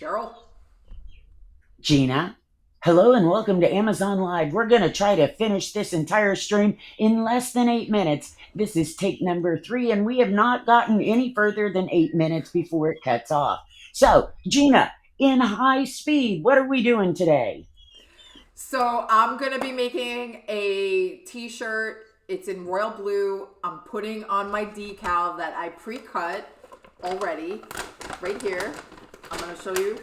Cheryl. Gina. Hello and welcome to Amazon Live. We're going to try to finish this entire stream in less than 8 minutes. This is take number 3, and we have not gotten any further than 8 minutes before it cuts off. So, Gina, in high speed, what are we doing today? So I'm gonna be making a t-shirt. It's in royal blue. I'm putting on my decal that I pre-cut already right here. I'm gonna show you.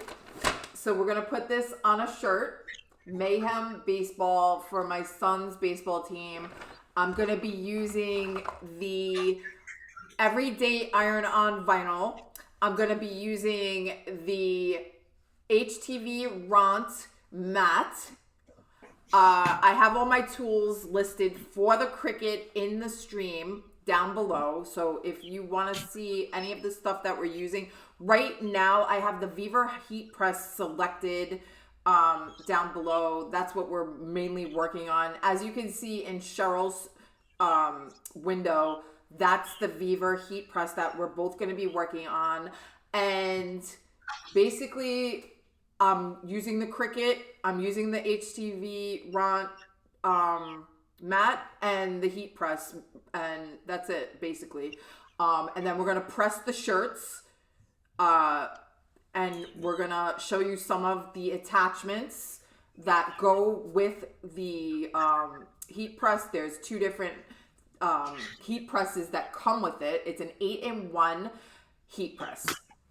So we're gonna put this on a shirt. Mayhem baseball for my son's baseball team. I'm gonna be using the everyday iron-on vinyl. I'm gonna be using the HTV Ront matte. I have all my tools listed for the Cricut in the stream down below. So if you want to see any of the stuff that we're using right now, I have the Vevor Heatpress selected down below. That's what we're mainly working on. As you can see in Cheryl's window, that's the Vevor Heatpress that we're both going to be working on. And basically, I'm using the Cricut, I'm using the HTV Ront mat and the heat press, and that's it basically. And then we're gonna press the shirts, and we're gonna show you some of the attachments that go with the heat press. There's two different heat presses that come with it. It's an 8-in-1 heat press.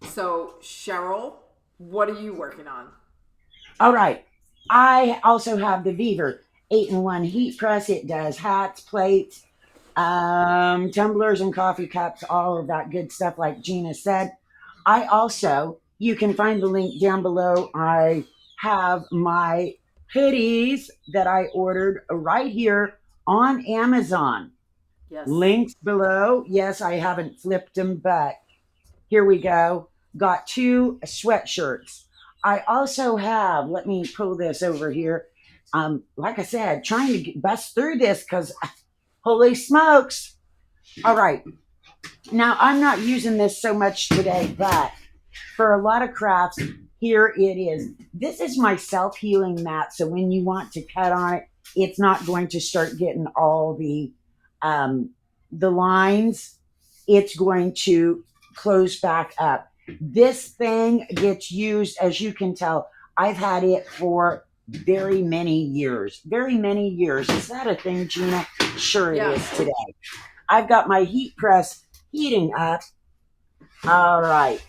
So Cheryl, what are you working on? All right. I also have the Vevor 8-in-1 heat press. It does hats, plates, tumblers, and coffee cups, all of that good stuff, like Gina said. I also, you can find the link down below. I have my hoodies that I ordered right here on Amazon. Yes. Links below. Yes, I haven't flipped them, but here we go. Got 2 sweatshirts. I also have, let me pull this over here. Like I said, trying to bust through this because holy smokes. All right. Now, I'm not using this so much today, but for a lot of crafts, here it is. This is my self-healing mat. So when you want to cut on it, it's not going to start getting all the lines. It's going to close back up. This thing gets used, as you can tell. I've had it for very many years. Very many years. Is that a thing, Gina? Sure it is Yes. today. I've got my heat press heating up. All right.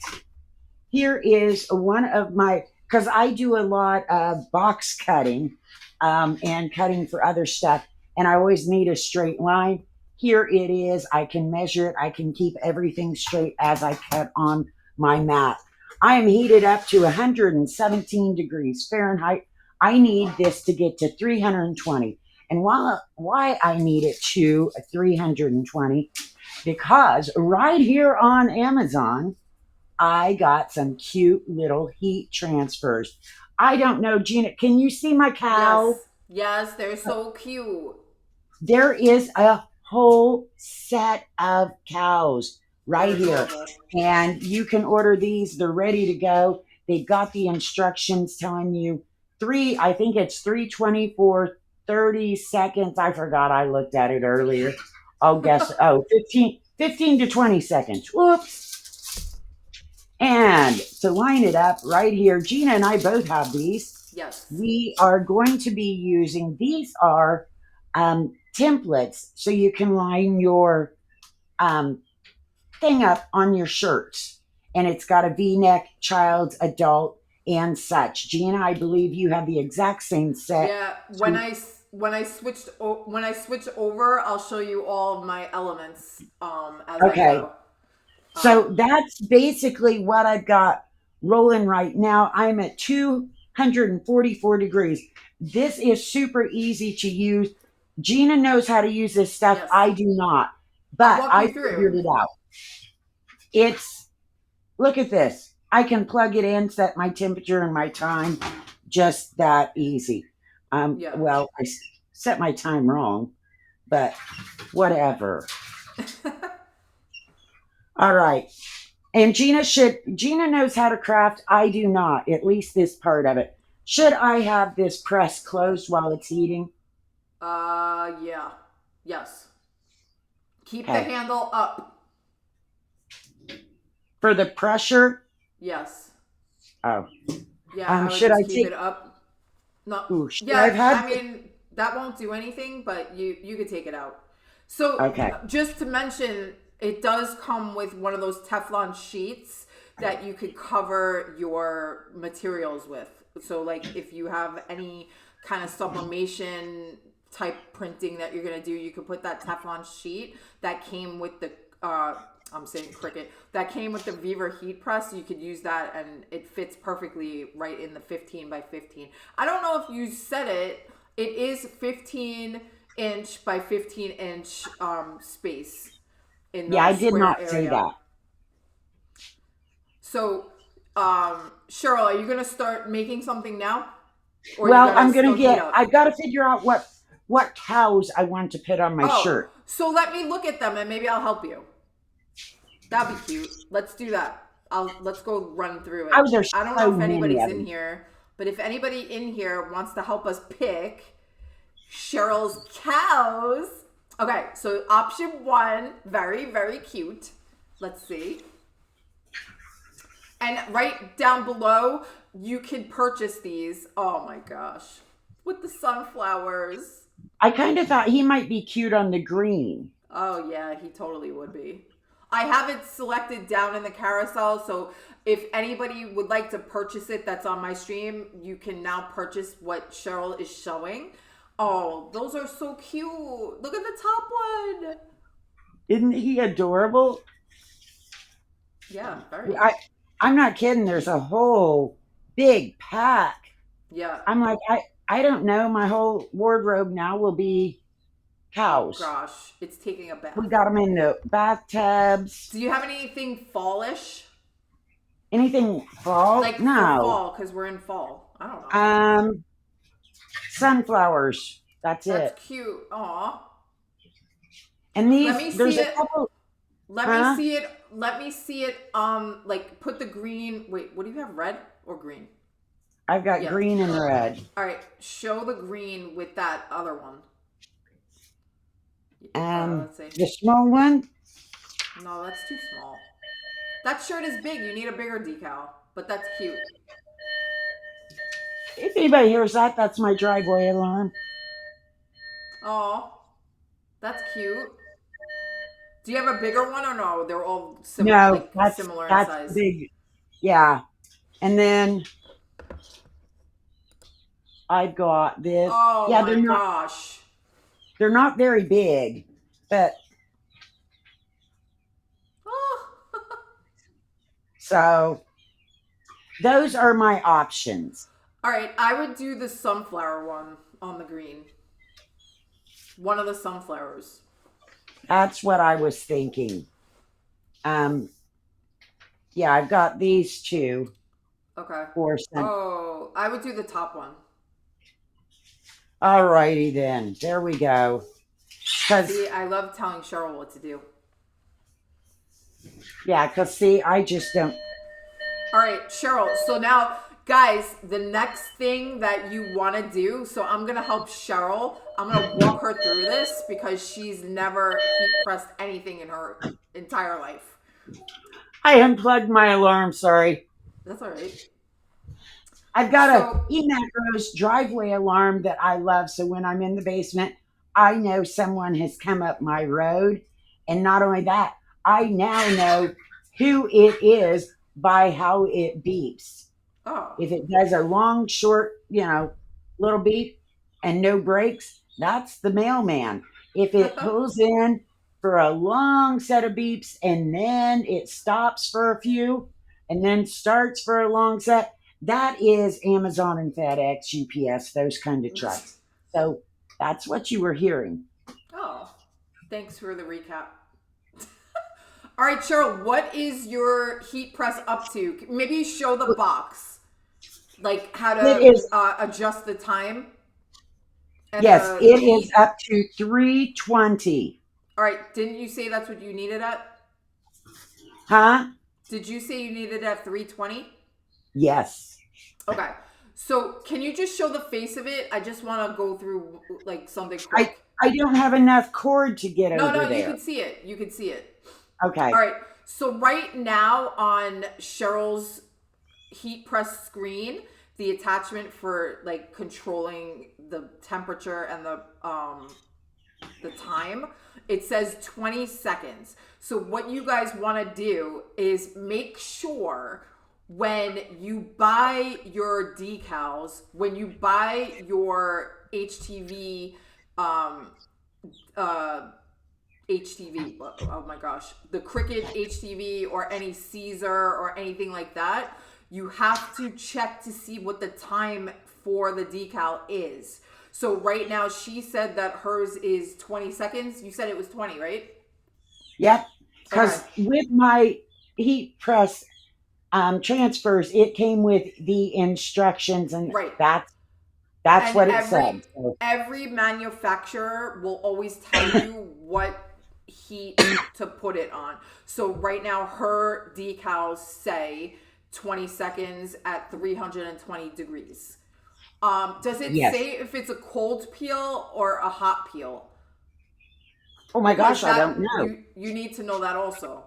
Here is one of my, because I do a lot of box cutting and cutting for other stuff, and I always need a straight line. Here it is. I can measure it. I can keep everything straight as I cut on my mat. I am heated up to 117 degrees Fahrenheit. I need this to get to 320. And why I need it to 320? Because right here on Amazon, I got some cute little heat transfers. I don't know, Gina, can you see my cow? Yes. Yes, they're so cute. There is a whole set of cows They're right here. adorable. And you can order these. They're ready to go. They've got the instructions telling you I think it's 320 for 30 seconds. I forgot I looked at it earlier. I'll guess, 15 to 20 seconds. Whoops. And to line it up right here, Gina and I both have these. Yes. We are going to be using, these are templates, so you can line your um, thing up on your shirts. And it's got a V-neck, child, adult, and such. Gina, I believe you have the exact same set. Yeah. When I switch over, I'll show you all of my elements as I Okay, go. so Um, that's basically what I've got rolling right now. I'm at 244 degrees. This is super easy to use. Gina knows how to use this stuff. yes. I do not, I'll but walk I you through. figured it out. It's, look at this. I can plug it in, set my temperature and my time, just that easy. Yeah. Well, set my time wrong, but whatever. All right. And Gina knows how to craft. I do not, at least this part of it. Should I have this press closed while it's heating? Yeah. Yes. Keep the Okay. handle up. For the pressure, Yes. oh, Yeah, I would should I just keep take, it up. No. should I Yeah, have had, I mean, that won't do anything, but you could take it out. So, okay. just to mention, it does come with one of those Teflon sheets that you could cover your materials with. So, like, if you have any kind of sublimation type printing that you're gonna do, you could put that Teflon sheet that came with the I'm saying Cricut, that came with the Vevor Heatpress. You could use that, and it fits perfectly right in the 15 by 15. I don't know if you said it. It is 15-inch by 15-inch space in Yeah, I the did square not say area. that. So, Cheryl, are you gonna start making something now, or you Well, gotta still heat I've up? got to figure out what cows I want to put on my Oh, shirt. so let me look at them, and maybe I'll help you. That'd be cute. Let's do that. Let's go run through it. Oh, there's I don't know so if many anybody's of in them. here, but if anybody in here wants to help us pick Cheryl's cows. Okay, so option one, very, very cute. Let's see. And right down below, you can purchase these. Oh my gosh. With the sunflowers. I kind of thought he might be cute on the green. Oh yeah, he totally would be. I have it selected down in the carousel, so if anybody would like to purchase it that's on my stream, you can now purchase what Cheryl is showing. Oh, those are so cute. Look at the top one. Isn't he adorable? Yeah, very. I I'm not kidding. There's a whole big pack. Yeah. I'm like, I don't know. My whole wardrobe now will be Oh cows. gosh, it's taking a We bath. got them in the bathtubs. Do you have anything fallish? Anything fall? Like for No. fall, because we're in fall. I don't know. Um, sunflowers. That's That's it. cute. Aw. And Let these, me there's see a it. couple. Let me Huh? see it. Let me see it. Like put the green. Wait, what do you have? Red or green? I've got Yeah. green and red. All right. Show the green with that other one. Let's see. The small one. No, that's too small. That shirt is big. You need a bigger decal. But that's cute. If anybody hears that, that's my driveway alarm. Oh, that's cute. Do you have a bigger one or no? They're all No, like that's similar in that's size. big. Yeah. And then I've got this. Oh Yeah, my gosh. they're not very big, but Oh. so those are my options. All right, I would do the sunflower one on the green. One of the sunflowers. That's what I was thinking. Um, yeah, I've got these two Okay. for some. Oh, I would do the top one. All righty then. There we go. See, I love telling Cheryl what to do. Because see, I just don't. All right, Cheryl. So now, guys, the next thing that you want to do, so I'm going to help Cheryl. I'm going to walk her through this because she's never heat pressed anything in her entire life. I unplugged my alarm. Sorry. That's all right. I've got So, a eMacros driveway alarm that I love. So when I'm in the basement, I know someone has come up my road. And not only that, I now know who it is by how it beeps. oh. If it does a long, short, little beep and no brakes, that's the mailman. If it pulls in for a long set of beeps and then it stops for a few and then starts for a long set, that is Amazon and FedEx, UPS, those kind of trucks. So that's what you were hearing. Oh, thanks for the recap. All right, Cheryl, what is your heat press up to? Maybe show the box, like how It to is, adjust the time. And yes, the it heat. is up to 320. All right, didn't you say that's what you needed at? Huh? Did you say you needed it at 320? Yes. Okay. So can you just show the face of it? I just want to go through like something I quick. I don't have enough cord to get No, over you there. can see it. You can see it. Okay. All right. So right now on Cheryl's heat press screen, the attachment for like controlling the temperature and the time, it says 20 seconds. So what you guys want to do is make sure when you buy your decals, when you buy your HTV uh HTV, oh my gosh, the Cricut HTV or any Caesar or anything like that, you have to check to see what the time for the decal is. So right now she said that hers is 20 seconds. You said it was 20, right? Yep. Okay. Because with my heat press transfers, it came with the instructions, and Right. that's And what it said. So, every manufacturer will always tell you what heat to put it on. So right now her decals say 20 seconds at 320 degrees. Does it yes. say if it's a cold peel or a hot peel? Oh my Because gosh, I that don't know. you need to know that also.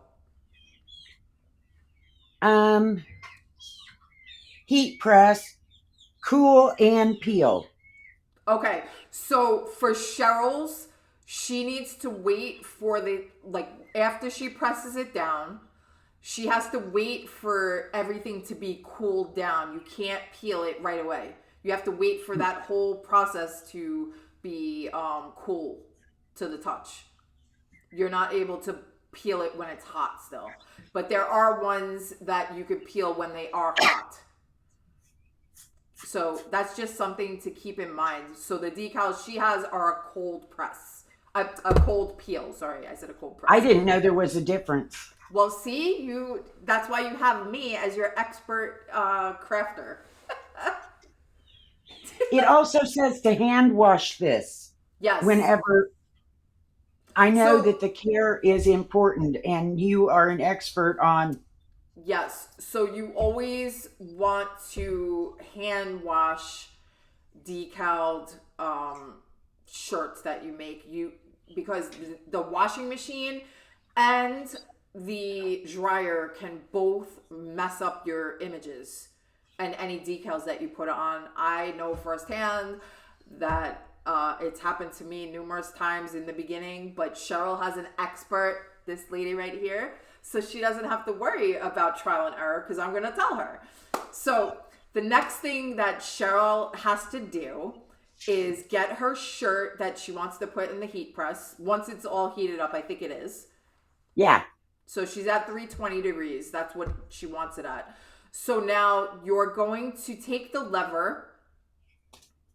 Um, heat press, cool and peel. Okay, so for Cheryl's, she needs to wait for the like after she presses it down, she has to wait for everything to be cooled down. You can't peel it right away. You have to wait for that whole process to be cool to the touch. You're not able to peel it when it's hot still. But there are ones that you could peel when they are hot. So that's just something to keep in mind. So the decals she has are a cold press, a cold peel. Sorry, I said a cold press. I didn't know there was a difference. Well, see, that's why you have me as your expert crafter. It also says to hand wash this Yes. whenever. I know So that the care is important, and you are an expert on. yes. So you always want to hand wash decaled shirts that you make. Because the washing machine and the dryer can both mess up your images and any decals that you put on. I know firsthand that it's happened to me numerous times in the beginning, but Cheryl has an expert, this lady right here, so she doesn't have to worry about trial and error because I'm going to tell her. So the next thing that Cheryl has to do is get her shirt that she wants to put in the heat press. Once it's all heated up, I think it is. Yeah. So she's at 320 degrees. That's what she wants it at. So now you're going to take the lever.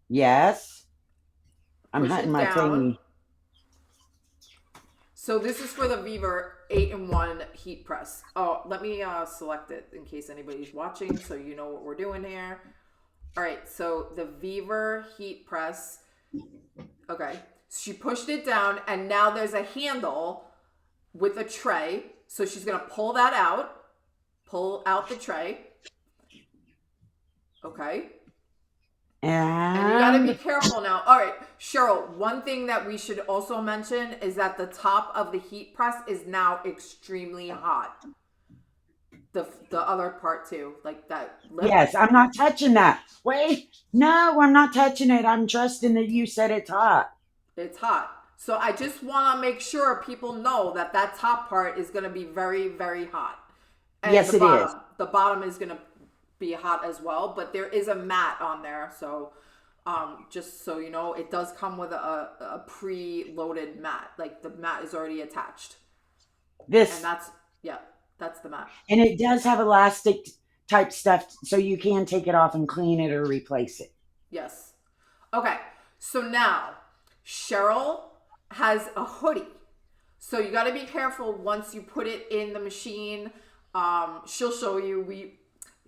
Yes. I'm Push hunting it my down. thingy. So this is for the Vevor 8-in-1 heat press. Oh, let me select it in case anybody's watching so you know what we're doing here. All right, so the Vevor heat press. Okay, she pushed it down, and now there's a handle with a tray. So she's gonna pull that out. Pull out the tray. Okay. And you gotta be And careful now. All right, Cheryl, one thing that we should also mention is that the top of the heat press is now extremely hot. The other part too, like that lip. yes, I'm not touching that. Wait, no, I'm not touching it. I'm trusting that you said it's hot. It's hot. So I just want to make sure people know that that top part is going to be very, very hot. And Yes, it is. the bottom is going to be hot as well, but there is a mat on there. So just so you know, it does come with a pre-loaded mat. Like the mat is already attached. This, And that's the mat. and it does have elastic type stuff, so you can take it off and clean it or replace it. Yes. Okay. So now Cheryl has a hoodie. So you got to be careful once you put it in the machine. She'll show you.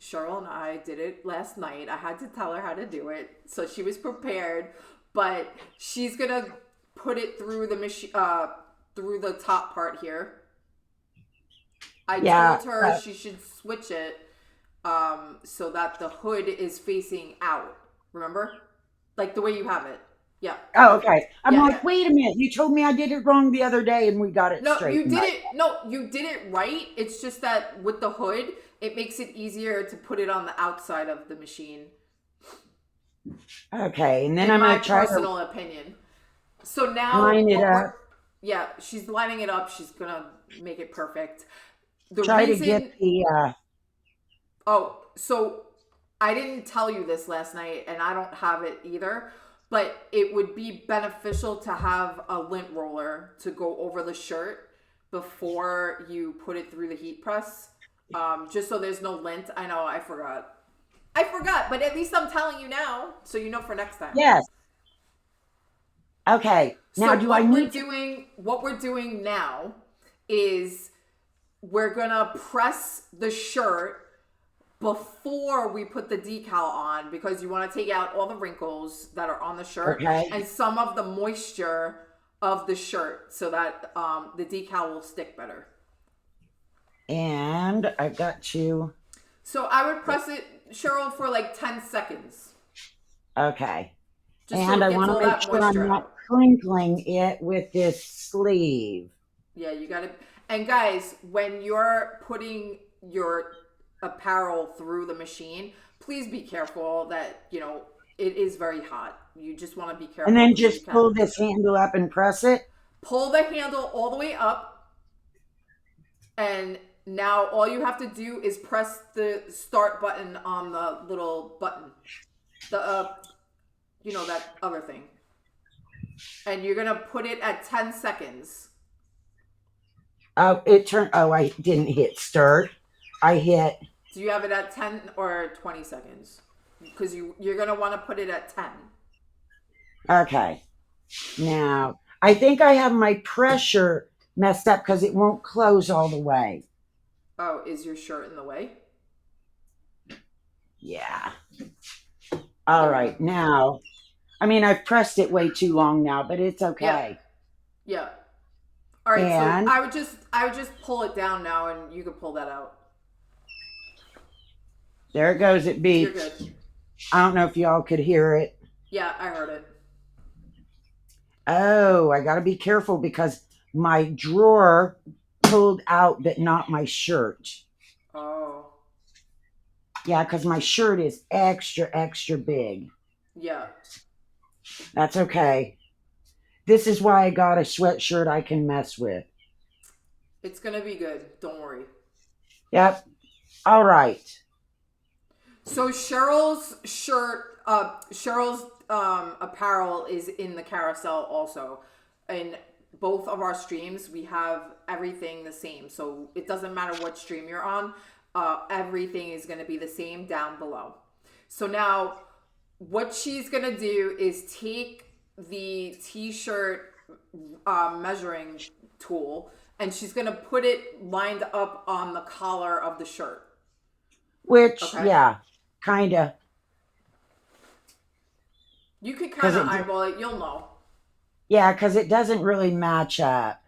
Cheryl and I did it last night. I had to tell her how to do it, so she was prepared. But she's gonna put it through the machine, through the top part here. I Yeah. told her she should switch it so that the hood is facing out. Remember? Like the way you have it. Yeah, Oh, perfect. okay. I'm Yeah, like, yeah. wait a minute. You told me I did it wrong the other day, and we got it No, you straightened did right. it. No, you did it right. It's just that with the hood, it makes it easier to put it on the outside of the machine, Okay, and then in I'm my gonna try to personal opinion. So now line it what we're up. yeah, she's lining it up. She's gonna make it perfect. The Try to get reason the. Oh, so I didn't tell you this last night, and I don't have it either, but it would be beneficial to have a lint roller to go over the shirt before you put it through the heat press, just so there's no lint. I know, I forgot. I forgot, but at least I'm telling you now, so you know for next time. Yes. Okay. Now, So do I need to? what we're doing now is we're gonna press the shirt before we put the decal on because you want to take out all the wrinkles that are on the shirt Okay. and some of the moisture of the shirt so that the decal will stick better. And I got to. So I would press it, Cheryl, for like 10 seconds Okay. just so And it I gets want to all make that sure I'm moisture not out. crinkling it with this sleeve. Yeah, you got to. And guys, when you're putting your apparel through the machine, please be careful that, it is very hot. You just want to be And careful then because you just can pull this handle up and press it. pull the handle all the way up, and now all you have to do is press the start button on the little button, the that other thing, and you're gonna put it at 10 seconds. Oh, it turned. Oh, I didn't hit start. I hit. Do you have it at 10 or 20 seconds? Because you're gonna want to put it at 10. Okay. Now, I think I have my pressure messed up because it won't close all the way. Oh, is your shirt in the way? Yeah. All right. Now, I mean, I've pressed it way too long now, but it's Yeah, okay. yeah. All right, so And I would just pull it down now, and you could pull that out. there it goes. It You're beeps. good. I don't know if y'all could hear it. Yeah, I heard it. Oh, I got to be careful because my drawer pulled out, but not my shirt. Oh, Yeah, because my shirt is extra, extra big. yeah. That's okay. This is why I got a sweatshirt I can mess with. It's gonna be good. Don't worry. Yep. All right. So Cheryl's apparel is in the carousel also. In both of our streams, we have everything the same. So it doesn't matter what stream you're on. Everything is gonna be the same down below. So now, what she's gonna do is take the t-shirt measuring tool, and she's gonna put it lined up on the collar of the shirt. Which, Okay. yeah, kind of. You could kind Because of it, eyeball it. You'll know. yeah, because it doesn't really match up.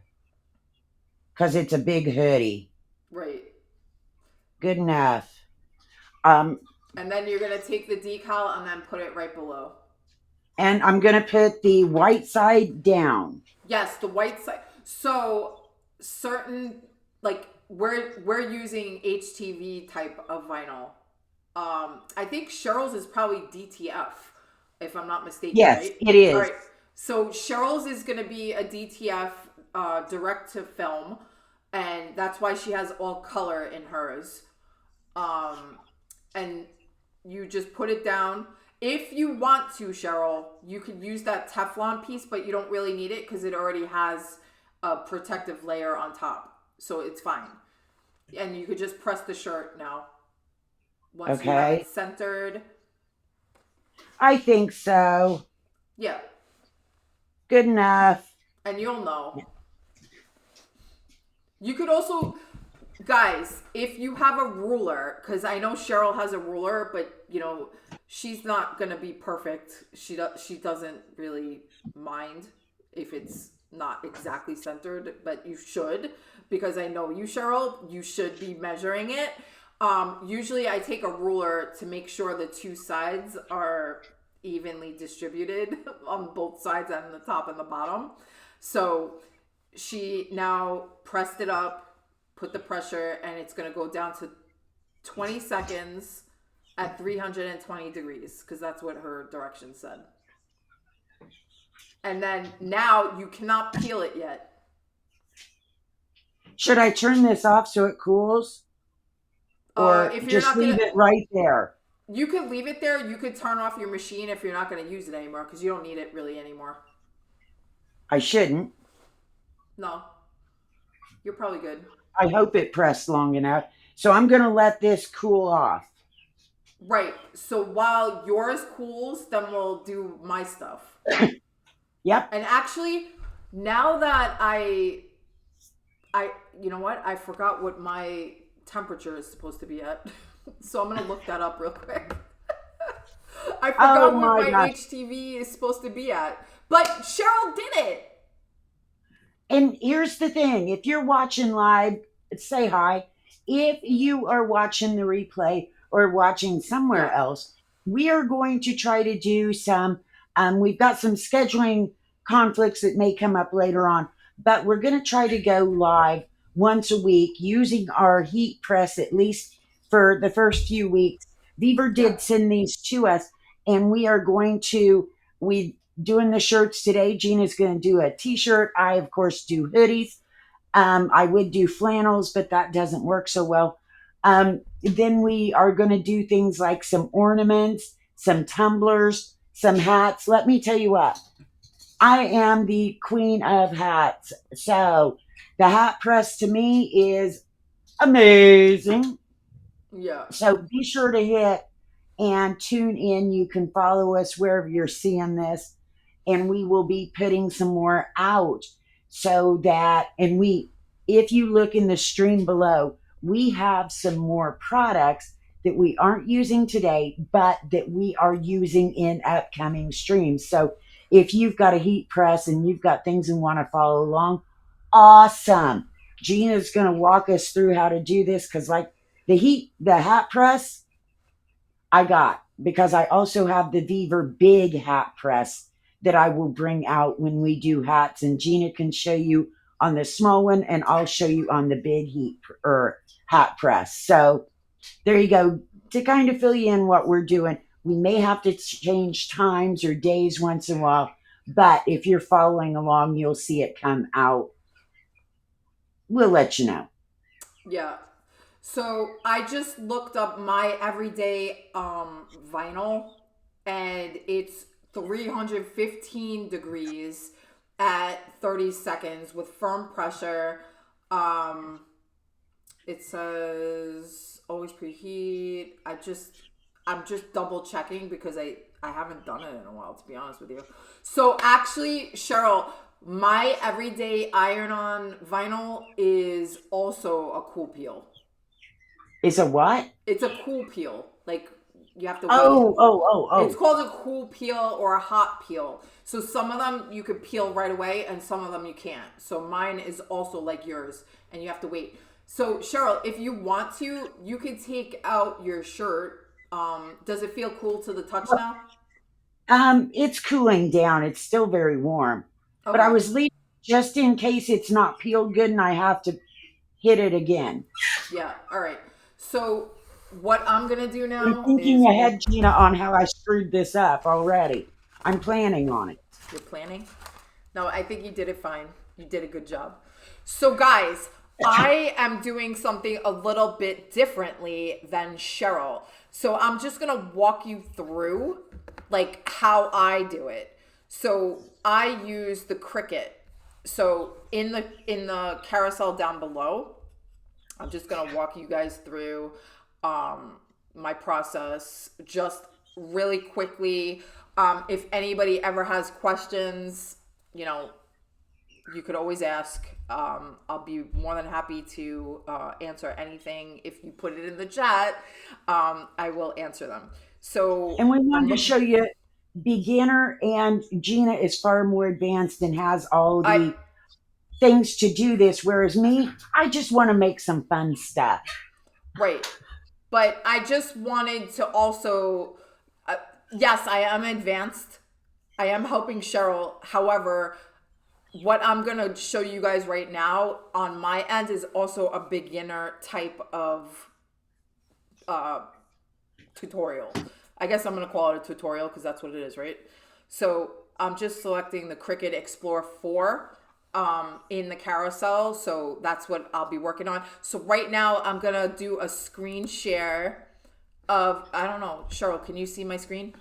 Because it's a big hoodie. Right. Good enough. Um, And then you're going to take the decal and then put it right below. and I'm gonna put the white side down. Yes, the white side. So certain, like we're using HTV type of vinyl. I think Cheryl's is probably DTF, if I'm not mistaken, Yes, right? it All is. right. So Cheryl's is going to be a DTF direct to film, and that's why she has all color in hers. And you just put it down. If you want to, Cheryl, you could use that Teflon piece, but you don't really need it because it already has a protective layer on top. So it's fine. And you could just press the shirt now. Once you have Okay. it centered. I think so. Yeah. Good enough. And you'll know. You could also, guys, if you have a ruler, because I know Cheryl has a ruler, but she's not gonna be perfect. She doesn't really mind if it's not exactly centered, but you should, because I know you, Cheryl, you should be measuring it. Usually I take a ruler to make sure the two sides are evenly distributed on both sides and the top and the bottom. So she now pressed it up, put the pressure, and it's going to go down to 20 seconds at 320 degrees, because that's what her directions said. And then now you cannot peel it yet. Should I turn this off so it cools? Or If you're just not leave gonna, it right there? you could leave it there. You could turn off your machine if you're not going to use it anymore, because you don't need it really anymore. I shouldn't. No, you're probably good. I hope it pressed long enough. So I'm going to let this cool off. Right. So while yours cools, then we'll do my stuff. Yep. And actually, now that you know what? I forgot what my temperature is supposed to be at. So I'm going to look that up real quick. I forgot what my HTV is supposed to be at. But Cheryl did it. And here's the thing. If you're watching live, say hi. If you are watching the replay or watching somewhere else, we are going to try to do some, we've got some scheduling conflicts that may come up later on, but we're going to try to go live once a week using our Heatpress, at least for the first few weeks. Vevor did send these to us, and we are going to, we doing the shirts today. Gina's going to do a t-shirt. I, of course, do hoodies. I would do flannels, but that doesn't work so well. Then we are going to do things like some ornaments, some tumblers, some hats. Let me tell you what, I am the queen of hats. So the hat press to me is amazing. Yeah. So be sure to hit and tune in. You can follow us wherever you're seeing this, and we will be putting some more out so that, and if you look in the stream below, we have some more products that we aren't using today, but that we are using in upcoming streams. So if you've got a heat press and you've got things and want to follow along, awesome. Gina's going to walk us through how to do this, because like the hat press I got, because I also have the Vevor big hat press that I will bring out when we do hats, and Gina can show you on the small one, and I'll show you on the big hat press. So there you go, to kind of fill you in what we're doing. We may have to change times or days once in a while, but if you're following along, you'll see it come out. We'll let you know. Yeah. So I just looked up my everyday vinyl, and it's 315 degrees at 30 seconds with firm pressure. It says always preheat. I'm just double checking because I haven't done it in a while, to be honest with you. So actually, Cheryl, my everyday iron-on vinyl is also a cool peel. It's a what? It's a cool peel. Like, you have to wait. Oh. It's called a cool peel or a hot peel. So some of them you could peel right away, and some of them you can't. So mine is also like yours, and you have to wait. So Cheryl, if you want to, you can take out your shirt. Does it feel cool to the touch now? It's cooling down. It's still very warm. Okay. But I was leaving just in case it's not peeled good and I have to hit it again. Yeah, all right. So what I'm going to do now I'm thinking ahead, Gina, on how I screwed this up already. I'm planning on it. You're planning? No, I think you did it fine. You did a good job. So guys, I am doing something a little bit differently than Cheryl. So I'm just going to walk you through like how I do it. So I use the Cricut. So in the carousel down below, I'm just going to walk you guys through my process just really quickly. If anybody ever has questions, you know, you could always ask. I'll be more than happy to answer anything. If you put it in the chat, I will answer them. So, and we wanted to show you beginner, and Gina is far more advanced and has all I the things to do this, whereas me, I just want to make some fun stuff. Right. But I just wanted to also, uh, yes, I am advanced. I am helping Cheryl. However, what I'm going to show you guys right now on my end is also a beginner type of uh, tutorial. I guess I'm going to call it a tutorial because that's what it is, right? So I'm just selecting the Cricut Explore 4 in the carousel. So that's what I'll be working on. So right now I'm going to do a screen share of, I don't know, Cheryl, can you see my screen?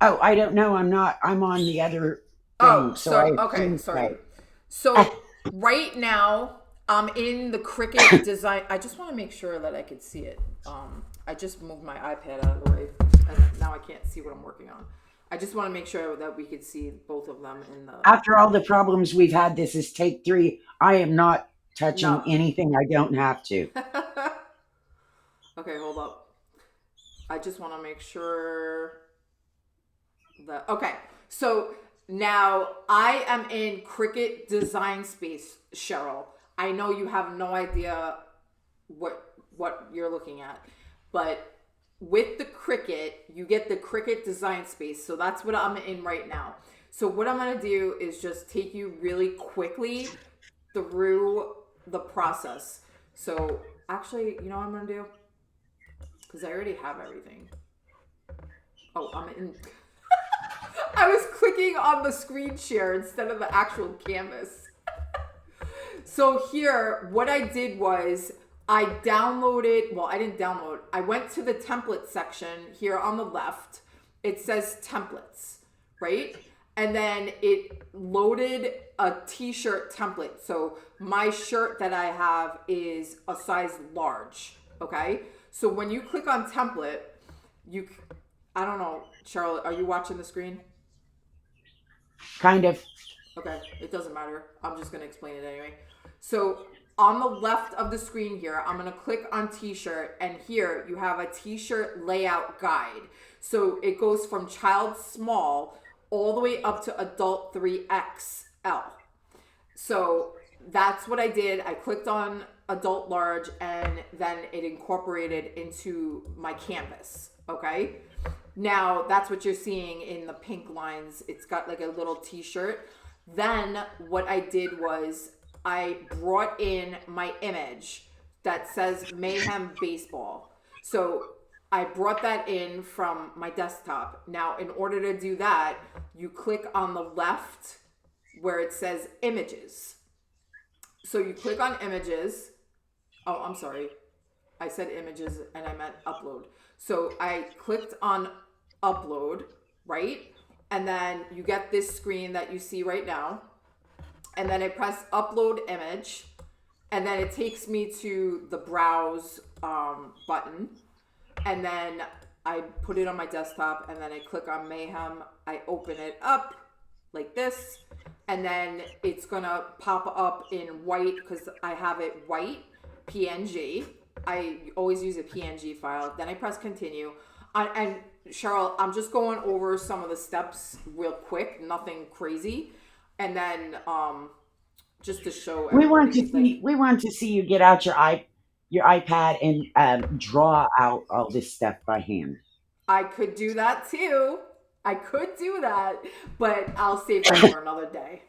Oh, I don't know. I'm not. I'm on the other Oh, thing, so I so, okay, assume sorry. so. So right now I'm in the Cricut design. I just want to make sure that I could see it. I just moved my iPad out of the way and now I can't see what I'm working on. I just want to make sure that we could see both of them in the, After all the problems we've had, this is take 3. I am not touching no. anything I don't have to. Okay, hold up. I just want to make sure that, okay. So now I am in Cricut Design Space, Cheryl. I know you have no idea what you're looking at, but with the Cricut, you get the Cricut Design Space. So that's what I'm in right now. So what I'm going to do is just take you really quickly through the process. So actually, you know what I'm going to do? Because I already have everything. Oh, I'm in. I was clicking on the screen share instead of the actual canvas. So here, what I did was I downloaded, well, I didn't download, I went to the template section here on the left. It says templates, right? And then it loaded a t-shirt template. So my shirt that I have is a size large, okay? So when you click on template, I don't know, Charlotte, are you watching the screen? Kind of. Okay, it doesn't matter. I'm just going to explain it anyway. So on the left of the screen here, I'm going to click on t-shirt, and here you have a t-shirt layout guide. So it goes from child small all the way up to adult 3XL. So that's what I did. I clicked on adult large and then it incorporated into my canvas. Okay. Now that's what you're seeing in the pink lines. It's got like a little t-shirt. Then what I did was I brought in my image that says Mayhem Baseball. So I brought that in from my desktop. Now, in order to do that, you click on the left where it says images. So you click on images. Oh, I'm sorry. I said images and I meant upload. So I clicked on upload, right? And then you get this screen that you see right now. And then I press upload image. And then it takes me to the browse button. And then I put it on my desktop and then I click on Mayhem. I open it up like this. And then it's gonna pop up in white because I have it white, PNG. I always use a PNG file. Then I press continue. And Cheryl, I'm just going over some of the steps real quick, nothing crazy. And then just to show everybody, We want to see you get out your iPad and draw out all this stuff by hand. I could do that too. I could do that, but I'll save that for another day.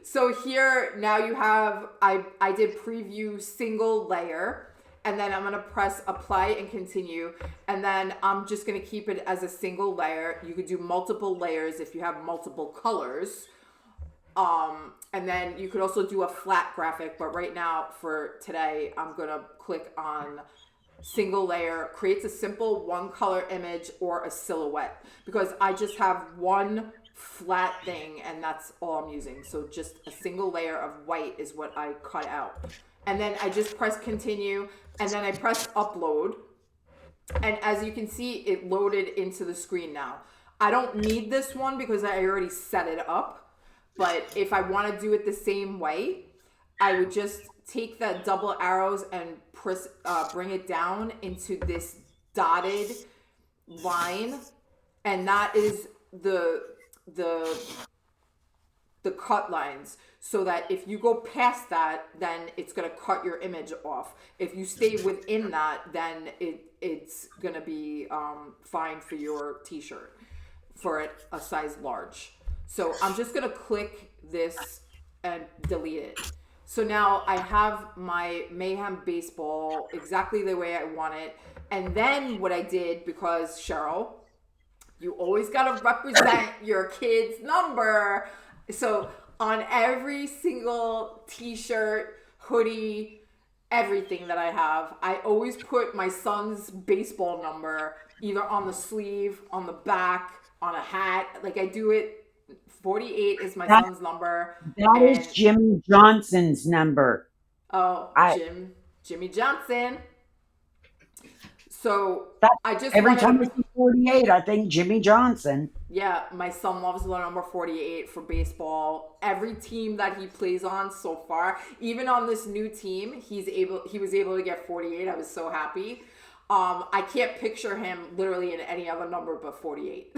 So here now you have, I did preview single layer, and then I'm going to press apply and continue. And then I'm just going to keep it as a single layer. You could do multiple layers if you have multiple colors. And then you could also do a flat graphic, but right now for today, I'm going to click on single layer, creates a simple one color image or a silhouette, because I just have one flat thing and that's all I'm using. So just a single layer of white is what I cut out. And then I just press continue and then I press upload. And as you can see, it loaded into the screen now. I don't need this one because I already set it up. But if I want to do it the same way, I would just take the double arrows and press, bring it down into this dotted line, and that is the cut lines, so that if you go past that, then it's going to cut your image off. If you stay within that, then it's going to be fine for your t-shirt for a size large. So I'm just going to click this and delete it. So now I have my Mayhem baseball exactly the way I want it. And then what I did, because Cheryl, you always got to represent your kid's number. So on every single t-shirt, hoodie, everything that I have, I always put my son's baseball number either on the sleeve, on the back, on a hat. Like I do it. 48 is my That, son's number. that And is Jimmy Johnson's number. oh, I Jimmy Johnson. So that I just every wanted time I to, see 48, I think Jimmy Johnson. yeah, my son loves the number 48 for baseball. Every team that he plays on so far, even on this new team, he was able to get 48. I was so happy. I can't picture him literally in any other number but 48.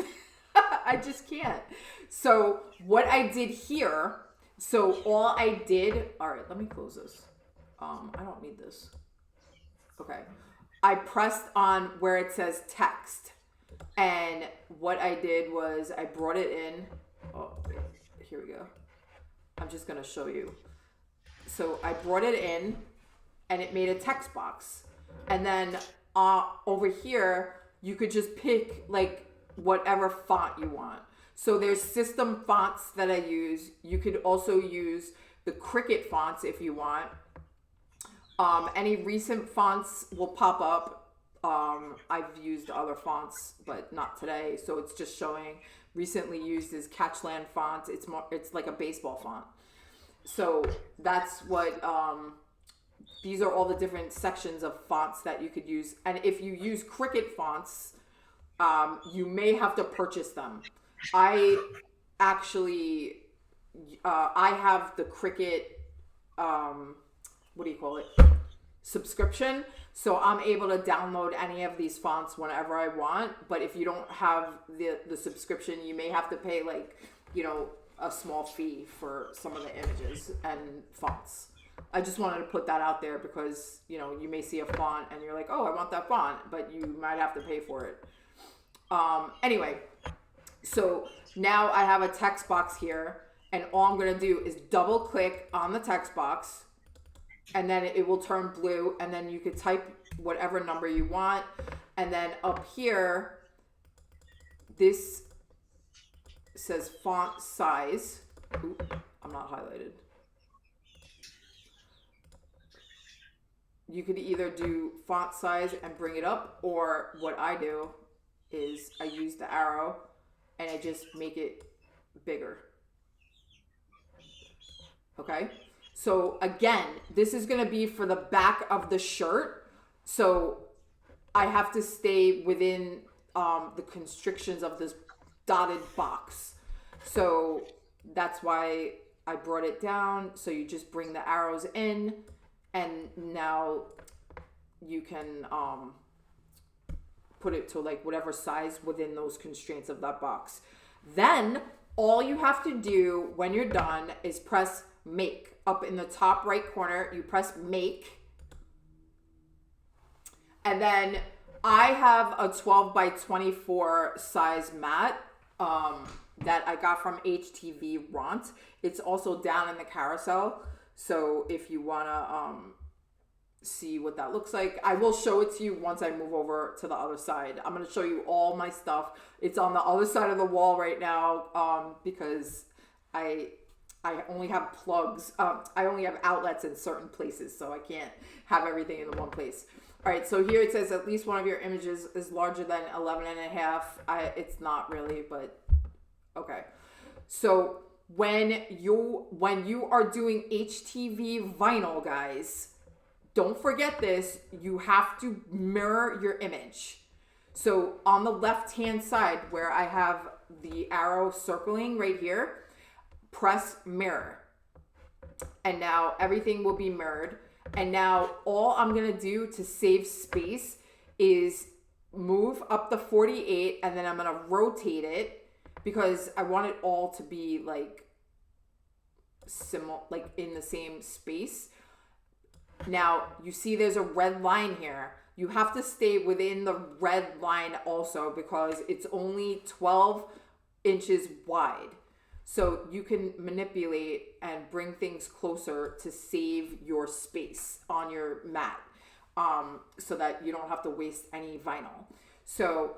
I just can't. So what I did here, all right, let me close this. I don't need this. Okay. I pressed on where it says text. And what I did was I brought it in. Oh, here we go. I'm just going to show you. So I brought it in and it made a text box. And then over here, you could just pick like whatever font you want. So there's system fonts that I use. You could also use the Cricut fonts if you want. Any recent fonts will pop up. I've used other fonts, but not today. So it's just showing recently used is Kaciola font. It's like a baseball font. So that's what, these are all the different sections of fonts that you could use. And if you use Cricut fonts, you may have to purchase them. I actually, I have the Cricut, what do you call it? Subscription. So I'm able to download any of these fonts whenever I want. But if you don't have the subscription, you may have to pay like, a small fee for some of the images and fonts. I just wanted to put that out there because, you may see a font and you're like, oh, I want that font, but you might have to pay for it. Anyway, so now I have a text box here, and all I'm going to do is double click on the text box, and then it will turn blue, and then you could type whatever number you want. And then up here, this says font size. Ooh, I'm not highlighted. You could either do font size and bring it up, or what I do is I use the arrow and I just make it bigger. Okay. So again, this is going to be for the back of the shirt. So I have to stay within the constrictions of this dotted box. So that's why I brought it down. So you just bring the arrows in, and now you can put it to like whatever size within those constraints of that box. Then all you have to do when you're done is press make. Up in the top right corner, you press make. And then I have a 12 by 24 size mat that I got from HTV Ront. It's also down in the carousel. So if you want to see what that looks like, I will show it to you once I move over to the other side. I'm going to show you all my stuff. It's on the other side of the wall right now because I only have plugs. I only have outlets in certain places, so I can't have everything in the one place. All right, so here it says at least one of your images is larger than 11 and a half. It's not really, but okay. So when you are doing HTV vinyl, guys, don't forget this. You have to mirror your image. So on the left-hand side where I have the arrow circling right here, press mirror. And now everything will be mirrored. And now all I'm going to do to save space is move up the 48, and then I'm going to rotate it because I want it all to be like like in the same space. Now, you see there's a red line here. You have to stay within the red line also because it's only 12 inches wide. So you can manipulate and bring things closer to save your space on your mat, so that you don't have to waste any vinyl. So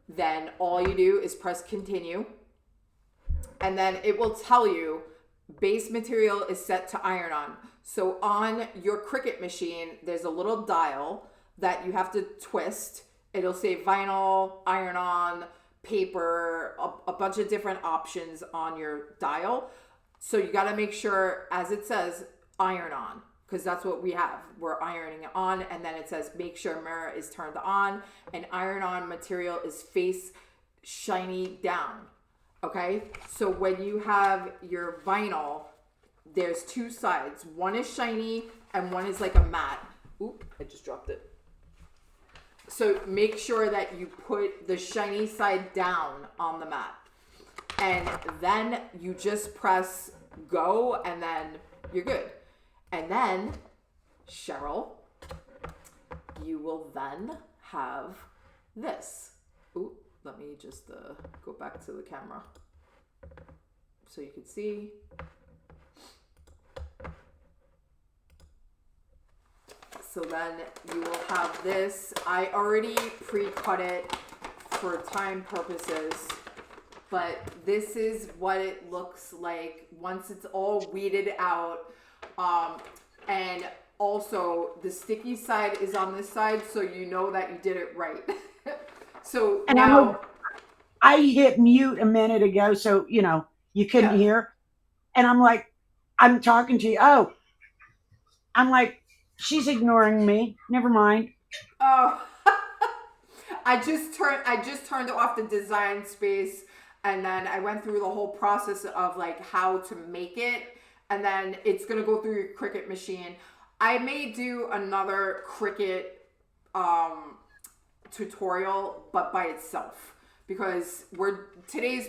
then all you do is press continue, and then it will tell you base material is set to iron on. So on your Cricut machine, there's a little dial that you have to twist. It'll say vinyl, iron on, paper, a bunch of different options on your dial. So you got to make sure, as it says, iron on, because that's what we have. We're ironing it on, and then it says make sure mirror is turned on, and iron on material is face shiny down. Okay, so when you have your vinyl, there's two sides. One is shiny and one is like a matte. Oop, I just dropped it. So make sure that you put the shiny side down on the mat. And then you just press go, and then you're good. And then, Cheryl, you will then have this. Ooh, let me just go back to the camera so you can see. So then you will have this. I already pre-cut it for time purposes, but this is what it looks like once it's all weeded out. And also the sticky side is on this side, so you know that you did it right. So And now I hit mute a minute ago, so you couldn't hear. And I'm like, I'm talking to you. Oh, I'm like, she's ignoring me. Never mind. Oh, I just turned off the design space, and then I went through the whole process of like how to make it, and then it's gonna go through your Cricut machine. I may do another Cricut tutorial, but by itself, because today's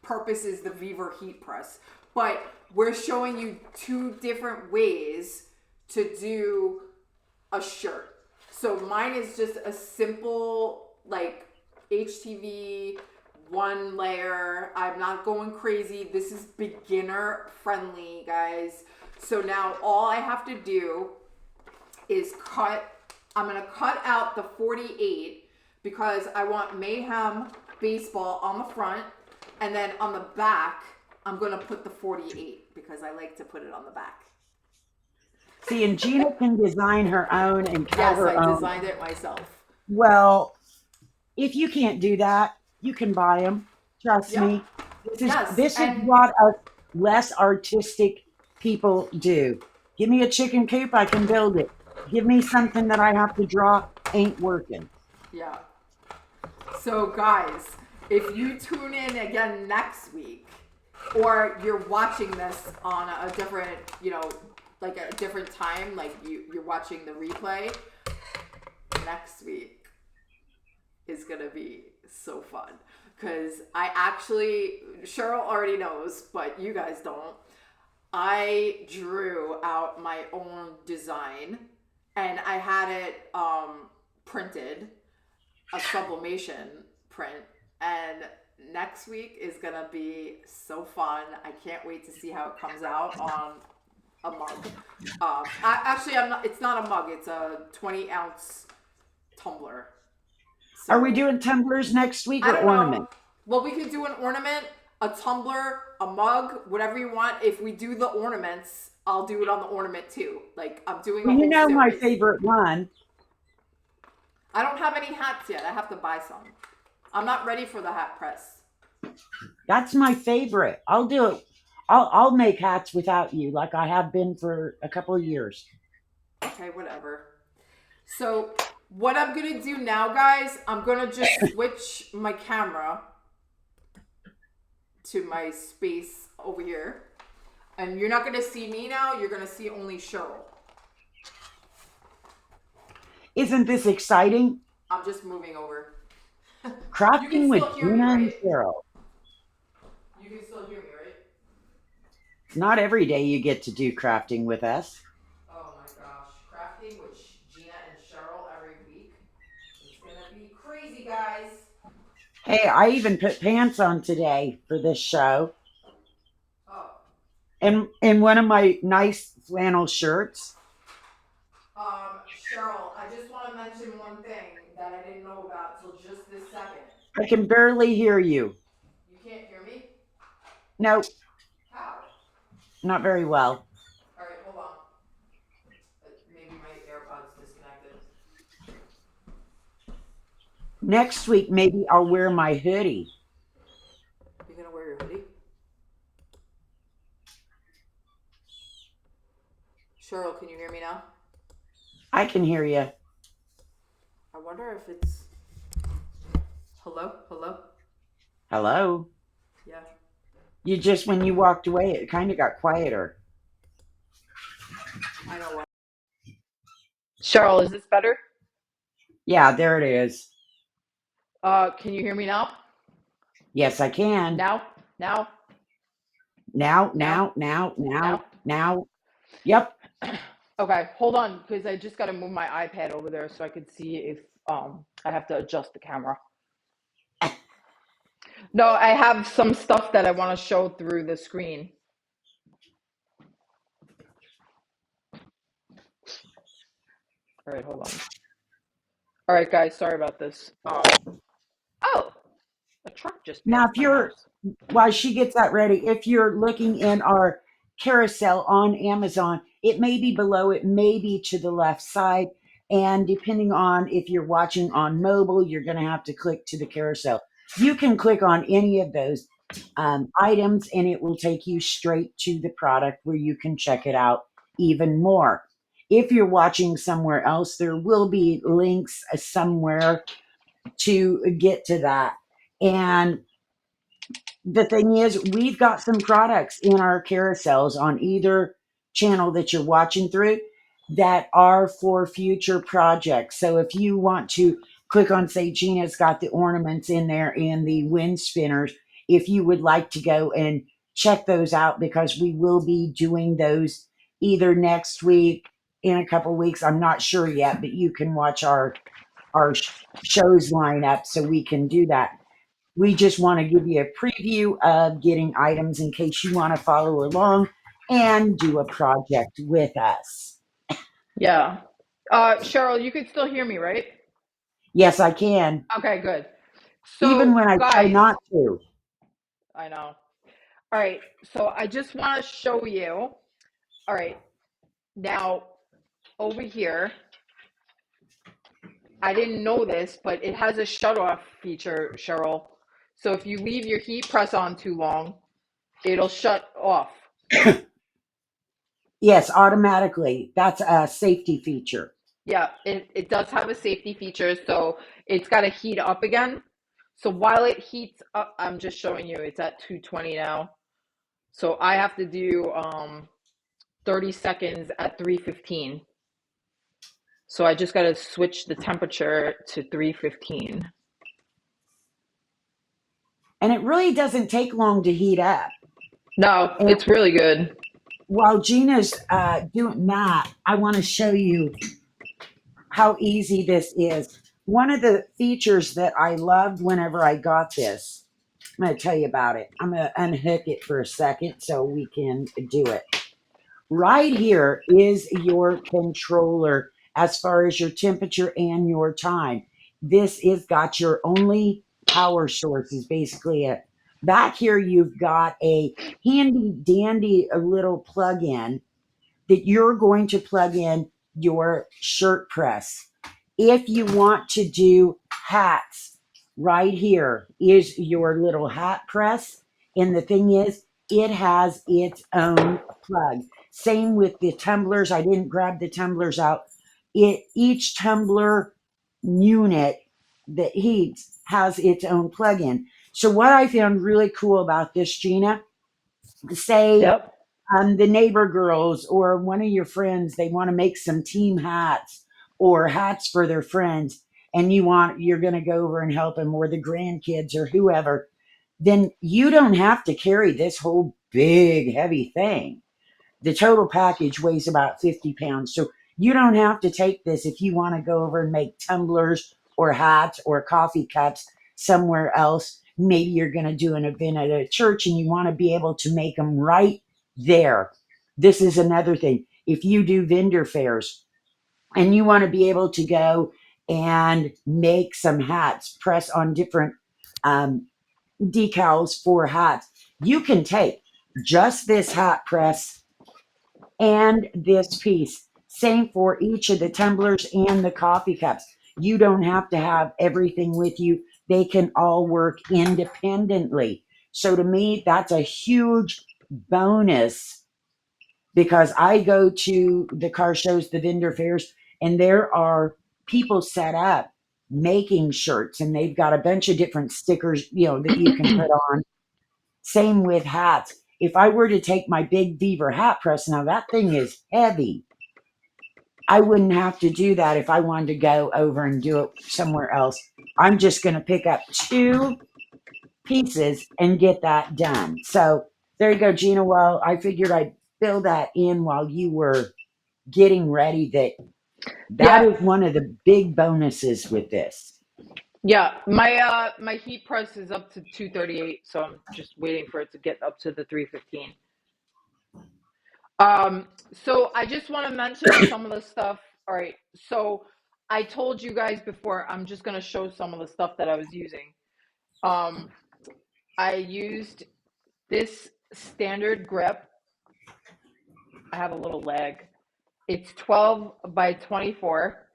purpose is the Vevor Heatpress, but we're showing you two different ways to do a shirt. So mine is just a simple like HTV one layer. I'm not going crazy. This is beginner friendly, guys. So now all I have to do is I'm gonna cut out the 48 because I want Mayhem baseball on the front, and then on the back I'm gonna put the 48 because I like to put it on the back. See, and Gina can design her own and cut Yes, her I own. designed it myself. Well, if you can't do that, you can buy them. Trust me. This is what us less artistic people do. Give me a chicken coop, I can build it. Give me something that I have to draw, ain't working. Yeah. So guys, if you tune in again next week, or you're watching this on a different, like a different time, like you're watching the replay, next week is gonna be so fun. Because Cheryl already knows, but you guys don't. I drew out my own design, and I had it printed, a sublimation print, and next week is gonna be so fun. I can't wait to see how it comes out on a mug. It's not a mug, it's a 20-ounce tumbler. So, are we doing tumblers next week or ornament? Well, we could do an ornament, a tumbler, a mug, whatever you want. If we do the ornaments, I'll do it on the ornament too. Like I'm doing a whole series. My favorite one. I don't have any hats yet. I have to buy some. I'm not ready for the hat press. That's my favorite. I'll do it. I'll make hats without you, like I have been for a couple of years. Okay, whatever. So what I'm going to do now, guys, I'm going to just switch my camera to my space over here. And you're not going to see me now. You're going to see only Cheryl. Isn't this exciting? I'm just moving over. You can Crafting with still hear me, Gina and right? Cheryl. You can still hear me, right? Not every day you get to do crafting with us. Oh my gosh. Crafting with Gina and Cheryl every week. It's gonna be crazy, guys. Hey, I even put pants on today for this show. Oh, And one of my nice flannel shirts. Cheryl, I just want to mention one thing that I didn't know about till just this second. I can barely hear you. You can't hear me? No, How? not very well. All right, hold on. Maybe my AirPods disconnected. Next week, maybe I'll wear my hoodie. You're gonna wear your hoodie? Cheryl, can you hear me now? I can hear you. I wonder if it's. Hello? Hello? Hello? Yeah. You just, when you walked away, it kind of got quieter. I know what. Cheryl, is this better? Yeah, there it is. Can you hear me now? Yes, I can. Now? Now? Now, Now? now, now, now, Now? now. Yep. Okay, hold on, because I just got to move my iPad over there so I could see if I have to adjust the camera. No, I have some stuff that I want to show through the screen. All right, hold on. All right, guys, sorry about this. Oh, a truck just Now, passed if my you're, house. while she gets that ready, if you're looking in our carousel on Amazon, it may be below, it may be to the left side. And depending on if you're watching on mobile, you're going to have to click to the carousel. You can click on any of those items and it will take you straight to the product where you can check it out even more. If you're watching somewhere else, there will be links somewhere to get to that. And the thing is, we've got some products in our carousels on either channel that you're watching through that are for future projects. So if you want to click on, say, Gina's got the ornaments in there and the wind spinners, if you would like to go and check those out, because we will be doing those either next week, in a couple weeks. I'm not sure yet, but you can watch our shows line up so we can do that. We just want to give you a preview of getting items in case you want to follow along and do a project with us. Yeah. Cheryl, you can still hear me, right? Yes, I can, Okay, good. even So, when I try guys, not to. I know. All right, so I just want to show you. All right, now over here, I didn't know this, but it has a shut off feature, Cheryl. So if you leave your heat press on too long, it'll shut off. Yes, automatically. That's a safety feature. Yeah, it does have a safety feature, so it's got to heat up again. So while it heats up, I'm just showing you, it's at 220 now. So I have to do 30 seconds at 315. So I just got to switch the temperature to 315. And it really doesn't take long to heat up. No, And it's really good. while Gina's doing that, I want to show you how easy this is. One of the features that I loved whenever I got this, I'm going to tell you about it. I'm going to unhook it for a second so we can do it. Right here is your controller as far as your temperature and your time. This is got your only power source is basically it. Back here, you've got a handy dandy little plug-in that you're going to plug in your shirt press. If you want to do hats, right here is your little hat press. And the thing is, it has its own plug. Same with the tumblers. I didn't grab the tumblers out. Each tumbler unit that heats has its own plug-in. So what I found really cool about this, Gina, say Yep. the neighbor girls or one of your friends, they want to make some team hats or hats for their friends. and you're going to go over and help them, or the grandkids or whoever, then you don't have to carry this whole big heavy thing. The total package weighs about 50 pounds. So you don't have to take this if you want to go over and make tumblers or hats or coffee cups somewhere else. Maybe you're going to do an event at a church and you want to be able to make them right there. This is another thing. If you do vendor fairs and you want to be able to go and make some hats, press on different decals for hats, you can take just this hat press and this piece. Same for each of the tumblers and the coffee cups. You don't have to have everything with you. They can all work independently. So to me, that's a huge bonus because I go to the car shows, the vendor fairs, and there are people set up making shirts, and they've got a bunch of different stickers, that you can put on. Same with hats. If I were to take my big Vevor hat press, now that thing is heavy. I wouldn't have to do that if I wanted to go over and do it somewhere else. I'm just going to pick up two pieces and get that done. So there you go, Gina. Well, I figured I'd fill that in while you were getting ready. That Yeah, is one of the big bonuses with this. yeah. My heat press is up to 238, so I'm just waiting for it to get up to the 315. So I just want to mention some of the stuff. All right. So I told you guys before, I'm just gonna show some of the stuff that I was using. Um, I used this standard grip. I have a little leg. It's 12 by 24.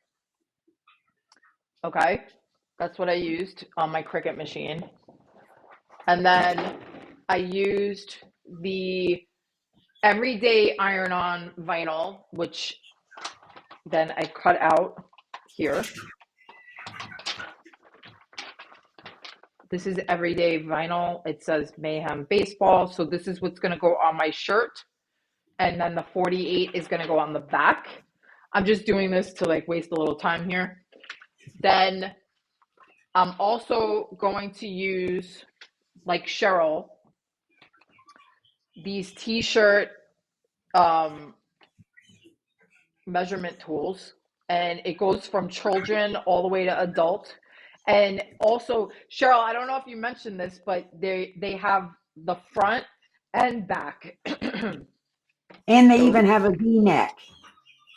Okay. That's what I used on my Cricut machine. And then I used the everyday iron-on vinyl, which then I cut out here. This is everyday vinyl. It says Mayhem Baseball. So this is what's going to go on my shirt. And then the 48 is going to go on the back. I'm just doing this to like waste a little time here. Then I'm also going to use, like Cheryl, these t-shirt measurement tools, and it goes from children all the way to adult. And also, Cheryl, I don't know if you mentioned this, but they have the front and back. And they So even have a V-neck.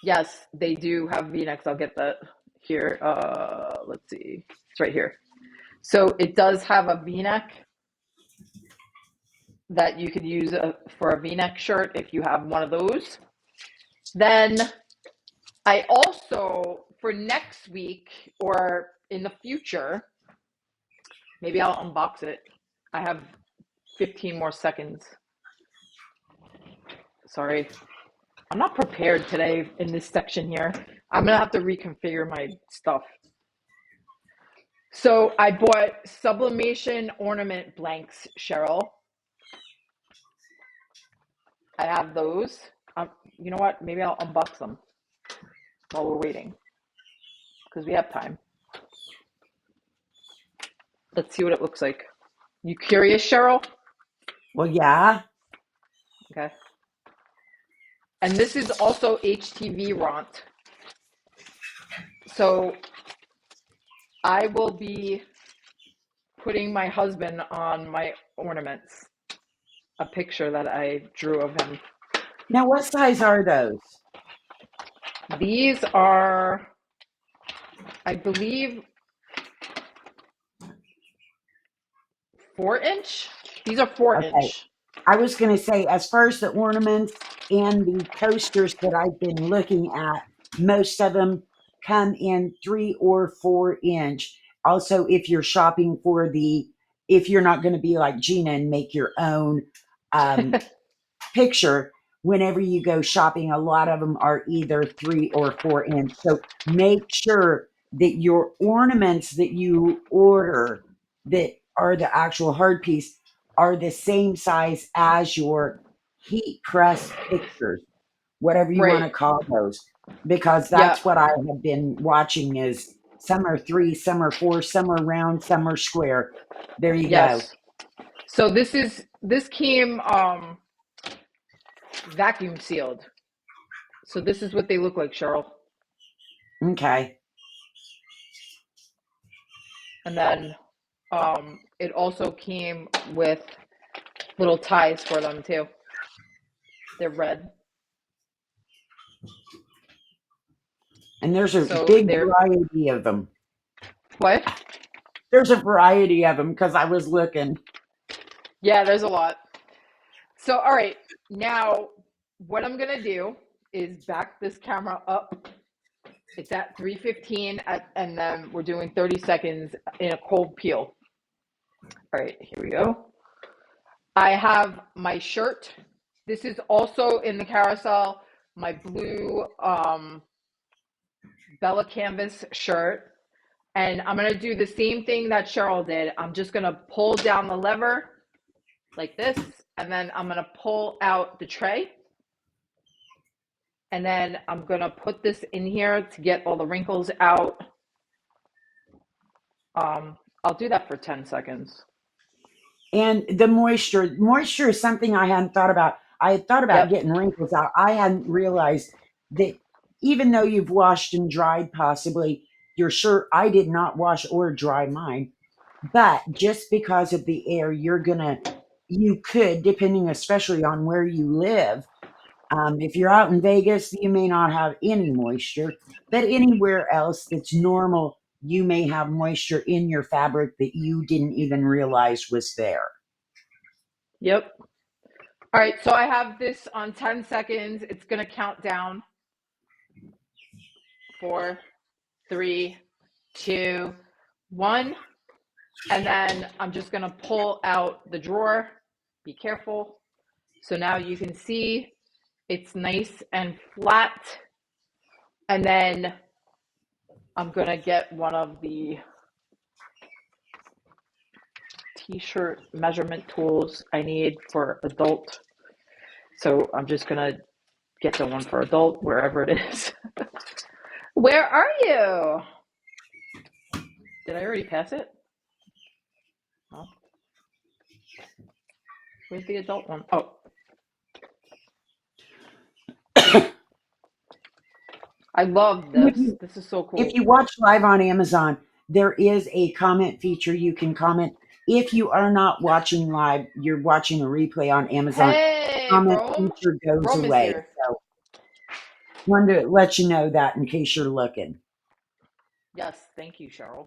yes, they do have V-necks. I'll get that here. Let's see, it's right here. So it does have a V-neck that you could use for a V-neck shirt if you have one of those. Then I also, for next week or in the future, maybe I'll unbox it. I have 15 more seconds. Sorry. I'm not prepared today in this section here. I'm going to have to reconfigure my stuff. So I bought sublimation ornament blanks, Cheryl. I have those. You know what? Maybe I'll unbox them while we're waiting because we have time. Let's see what it looks like. You curious, Cheryl? Well, yeah. Okay. And this is also HTV Ront. So I will be putting my husband on my ornaments, a picture that I drew of him. Now, what size are those? These are, I believe, 4-inch. These are 4 Okay. inch. I was going to say, as far as the ornaments and the coasters that I've been looking at, most of them come in 3 or 4 inch. Also, if you're shopping if you're not going to be like Gina and make your own picture, whenever you go shopping, a lot of them are either 3 or 4 inch. So make sure that your ornaments that you order that are the actual hard piece are the same size as your heat press pictures, whatever you want Right. to call those, because Yeah. that's what I have been watching is Some are 3, some are 4, some are round, some are square. There you go. Yes. So this came vacuum sealed. So this is what they look like, Cheryl. Okay. And then it also came with little ties for them too. They're red. And there's a So big they're variety of them. what? There's a variety of them because I was looking. Yeah, there's a lot. So all right, now what I'm gonna do is back this camera up. It's at 3:15, and then we're doing 30 seconds in a cold peel. All right, here we go. I have my shirt. This is also in the carousel, my blue Bella Canvas shirt. And I'm going to do the same thing that Cheryl did. I'm just going to pull down the lever like this, and then I'm going to pull out the tray. And then I'm going to put this in here to get all the wrinkles out. I'll do that for 10 seconds. And the moisture is something I hadn't thought about. I had thought about Yep. getting wrinkles out. I hadn't realized that even though you've washed and dried possibly your shirt, I did not wash or dry mine. But just because of the air, you could, depending especially on where you live. If you're out in Vegas, you may not have any moisture, but anywhere else that's normal, you may have moisture in your fabric that you didn't even realize was there. Yep. All right, so I have this on 10 seconds. It's going to count down. 4, 3, 2, 1. And then I'm just going to pull out the drawer. Be careful. So now you can see it's nice and flat. And then I'm going to get one of the t-shirt measurement tools I need for adult. So I'm just going to get the one for adult, wherever it is. Where are you? Did I already pass it? No. Where's the adult one? Oh. I love this. This is so cool. If you watch live on Amazon, there is a comment feature. You can comment. If you are not watching live, you're watching a replay on Amazon. Hey, Comment Rome. feature goes Rome is away. here. So wanted to let you know that in case you're looking. Yes, thank you, Cheryl.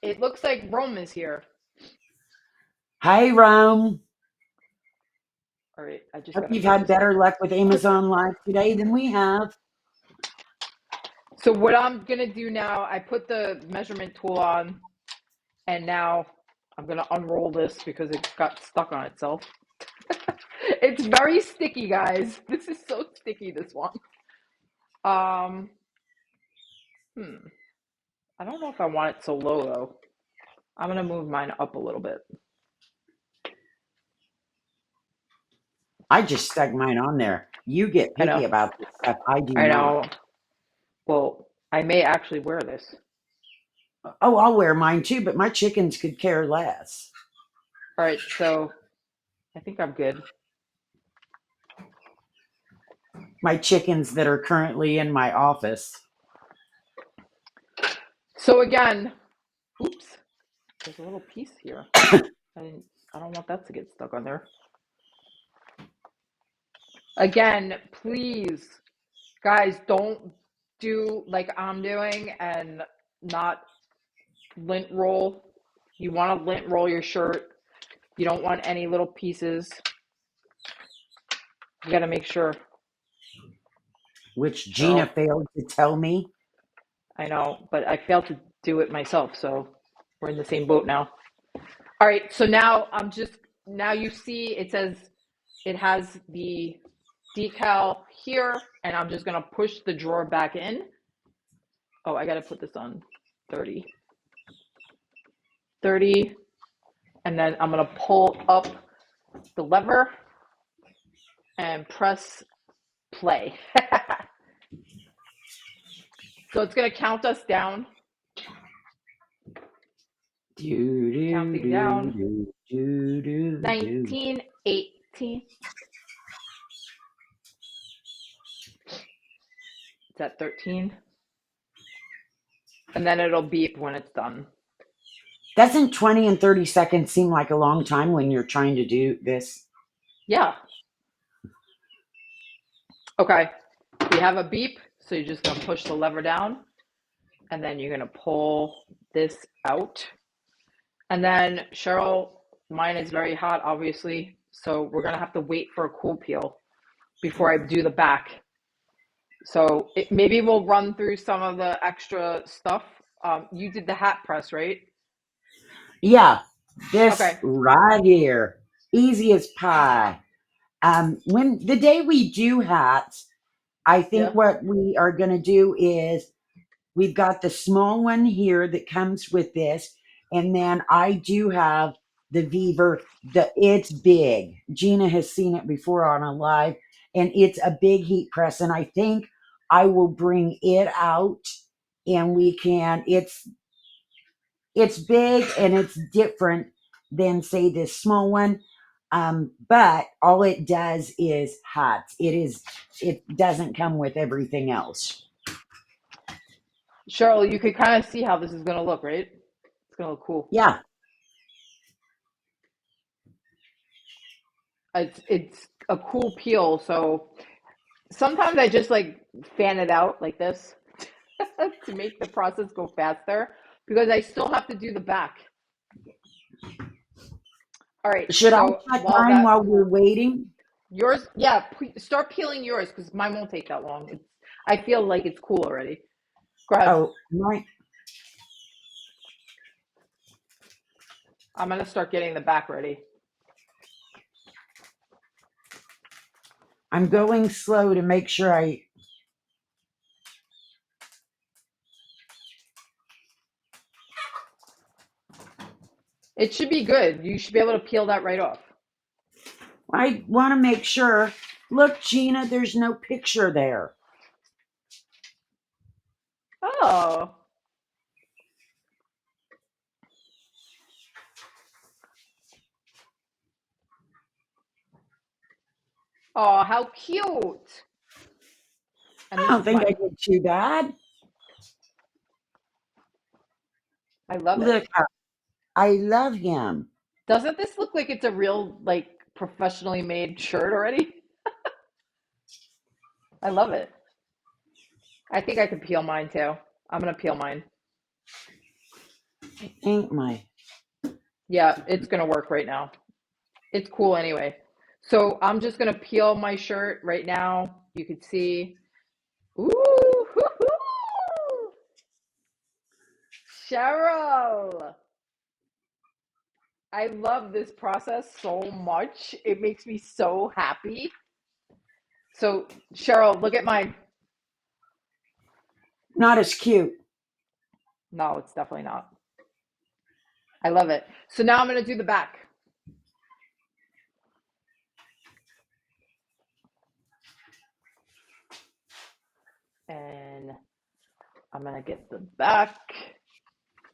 It looks like Rome is here. Hi, Rome. All right, I just Hope gotta you've put had this better on. luck with Amazon Live today than we have. So what I'm gonna do now, I put the measurement tool on, and now I'm gonna unroll this because it got stuck on itself. It's very sticky, guys. This is so sticky, this one. I don't know if I want it so low though. I'm gonna move mine up a little bit. I just stuck mine on there. You get I picky know. about this stuff. I do I not. know. Well, I may actually wear this. Oh, I'll wear mine too, but my chickens could care less. All right, so I think I'm good. My chickens that are currently in my office. So again, oops, there's a little piece here. I don't want that to get stuck on there. Again, please, guys, don't do like I'm doing and not lint roll. You want to lint roll your shirt. You don't want any little pieces. You got to make sure. Which Gina failed to tell me. I know, but I failed to do it myself, so we're in the same boat now. All right, so now now you see it says it has the decal here, and I'm just going to push the drawer back in. Oh, I got to put this on 30. 30, and then I'm going to pull up the lever and press play. So it's going to count us down Do, do, Counting do, down. do, do, do, do. 19, 18. It's at 13. And then it'll beep when it's done. Doesn't 20 and 30 seconds seem like a long time when you're trying to do this? Yeah. Okay. We have a beep, so you're just going to push the lever down, and then you're going to pull this out. And then, Cheryl, mine is very hot, obviously, so we're going to have to wait for a cool peel before I do the back. So maybe we'll run through some of the extra stuff. You did the hat press, right? Yeah, this Okay. right here, easy as pie. When the day we do hats, I think Yeah. what we are going to do is we've got the small one here that comes with this, and then I do have the Vevor. It's big. Gina has seen it before on a live, and it's a big heat press. And I think I will bring it out, and we can. It's big and it's different than say this small one. But all it does is hats. It doesn't come with everything else. Cheryl, you could kind of see how this is going to look, right? It's going to look cool. Yeah. It's a cool peel, so sometimes I just like fan it out like this to make the process go faster because I still have to do the back. All right, Should I so cut while mine that while we're cool, waiting? yours, yeah, start peeling yours because mine won't take that long. I feel like it's cool already. Go ahead. Oh, mine. I'm gonna start getting the back ready. I'm going slow to make sure I. It should be good. You should be able to peel that right off. I want to make sure. Look, Gina, there's no picture there. Oh. Oh, how cute. And I this don't is think I mine. did too bad. I love it. Look, I love him. Doesn't this look like it's a real, like, professionally made shirt already? I love it. I think I could peel mine too. I'm gonna peel mine. I think my. Yeah, it's gonna work right now. It's cool anyway. So I'm just gonna peel my shirt right now. You can see. Ooh, hoo-hoo! Cheryl. I love this process so much. It makes me so happy. So Cheryl, look at mine. Not as cute. No, it's definitely not. I love it. So now I'm gonna do the back. And I'm gonna get the back.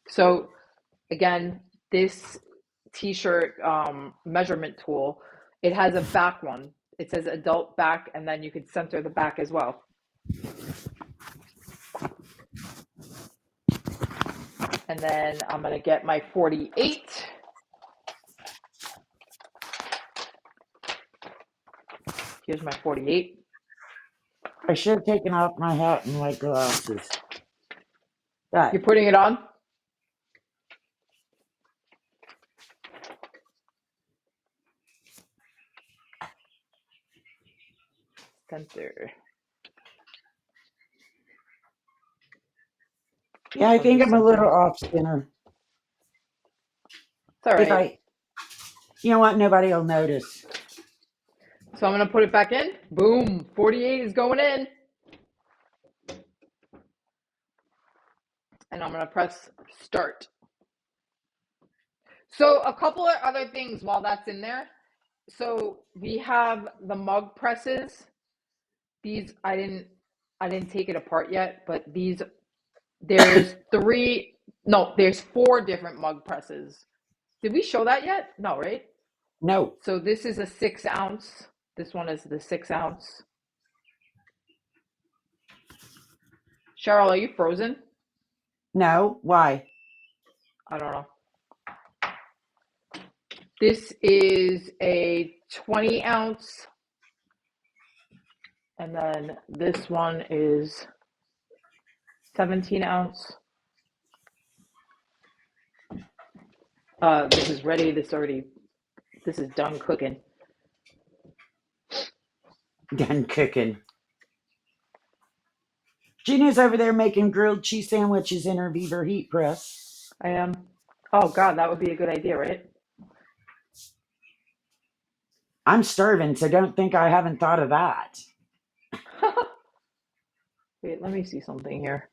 So again, this t-shirt measurement tool, it has a back one. It says adult back, and then you can center the back as well. And then I'm gonna get my 48. Here's my 48. I should have taken off my hat and my glasses. But You're putting it on? Center. yeah, I I'll think just I'm a little center. off center. It's all If right. I, you know what, nobody will notice. So I'm gonna put it back in. Boom, 48 is going in. And I'm gonna press start. So a couple of other things while that's in there. So we have the mug presses. These I didn't take it apart yet, but there's three No, there's 4 different mug presses. Did we show that yet? No, right? No, So this is a 6 ounce. This one is the 6 ounce. Cheryl, are you frozen? no. Why? I don't know. This is a 20 ounce. And then this one is 17 ounce. This is ready. This is done cooking. Done cooking. Gina's over there making grilled cheese sandwiches in her Vevor heat press. I am. Oh God, that would be a good idea, right? I'm starving, so don't think I haven't thought of that. Wait, let me see something here.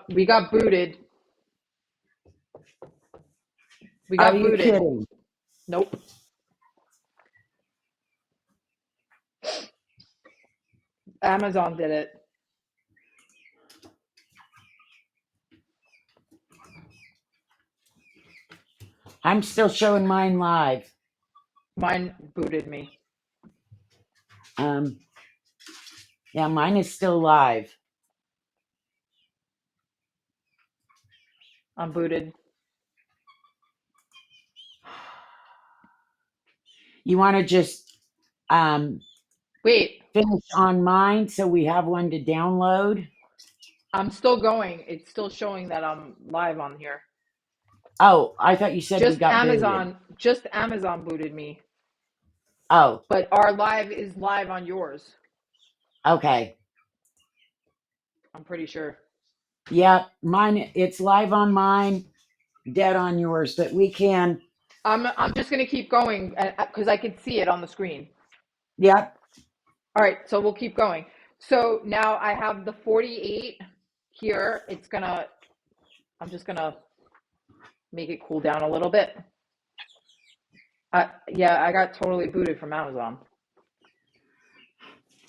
We got booted. We Are got you booted. kidding? Nope. Amazon did it. I'm still showing mine live. Mine booted me. Yeah, mine is still live. I'm booted. You want to just Wait, finish on mine so we have one to download? I'm still going. It's still showing that I'm live on here. Oh, I thought you said we got booted. Just Amazon booted me. Oh, But our live is live on yours. okay. I'm pretty sure. Yep, mine. It's live on mine, dead on yours, but we can. I'm just gonna keep going because I can see it on the screen. Yep. All right, so we'll keep going. So now I have the 48 here. I'm just gonna make it cool down a little bit. Yeah, I got totally booted from Amazon.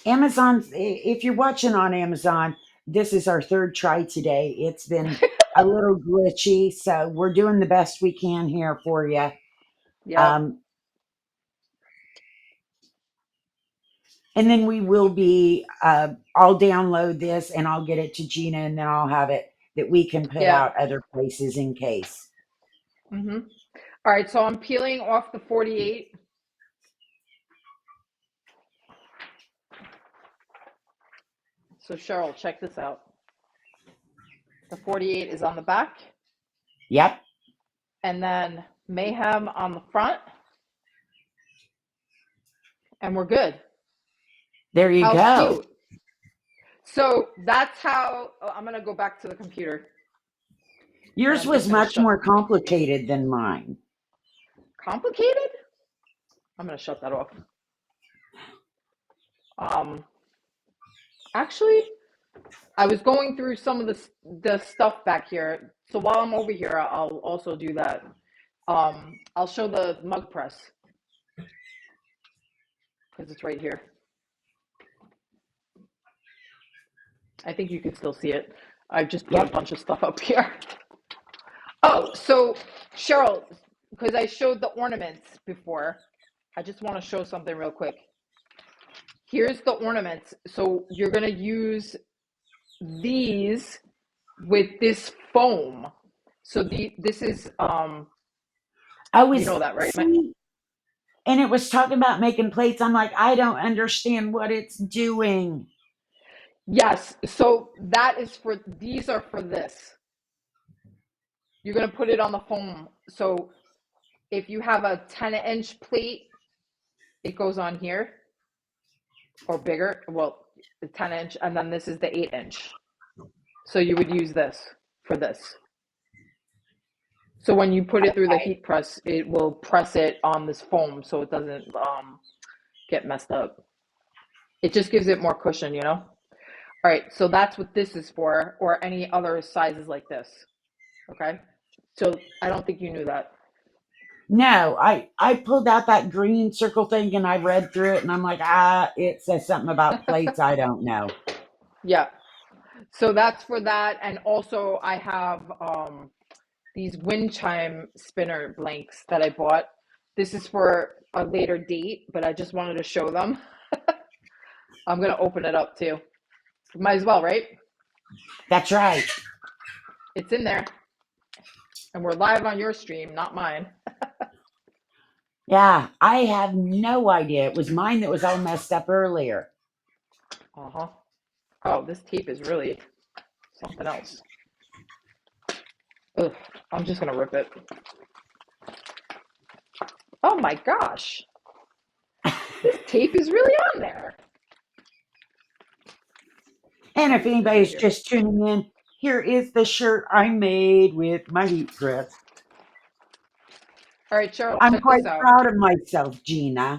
Amazon, if you're watching on Amazon, this is our third try today. It's been a little glitchy, so we're doing the best we can here for you. Yep. And then we will be, I'll download this and I'll get it to Gina, and then I'll have it that we can put Yeah. out other places in case. Mm-hmm. All right, so I'm peeling off the 48. So Cheryl, check this out. The 48 is on the back. Yep. And then Mayhem on the front. And we're good. There you How go. cute. So that's how, I'm going to go back to the computer. Yours was much more complicated than mine. Complicated? I'm going to shut that off. Actually, I was going through some of the stuff back here. So while I'm over here, I'll also do that. I'll show the mug press because it's right here. I think you can still see it. I've just put a bunch of stuff up here. Oh, so Cheryl, because I showed the ornaments before, I just want to show something real quick. Here's the ornaments. So you're going to use these with this foam. So this is you know that, right? And it was talking about making plates. I'm like, I don't understand what it's doing. Yes. So these are for this. You're going to put it on the foam. So if you have a 10-inch plate, it goes on here or bigger. Well, the 10-inch, and then this is the 8-inch. So you would use this for this. So when you put it through the heat press, it will press it on this foam so it doesn't get messed up. It just gives it more cushion, you know? All right, so that's what this is for, or any other sizes like this. Okay? So I don't think you knew that. No, I pulled out that green circle thing and I read through it and I'm like, it says something about plates. I don't know. Yeah. So that's for that. And also I have these wind chime spinner blanks that I bought. This is for a later date, but I just wanted to show them. I'm going to open it up too. Might as well, right? That's right. It's in there. And we're live on your stream, not mine. Yeah, I have no idea. It was mine that was all messed up earlier. Uh-huh. Oh, this tape is really something else. Ugh, I'm just going to rip it. Oh my gosh. This tape is really on there. And if anybody's just tuning in, here is the shirt I made with my heat press. All right, Cheryl, I'm check quite this out. proud of myself, Gina.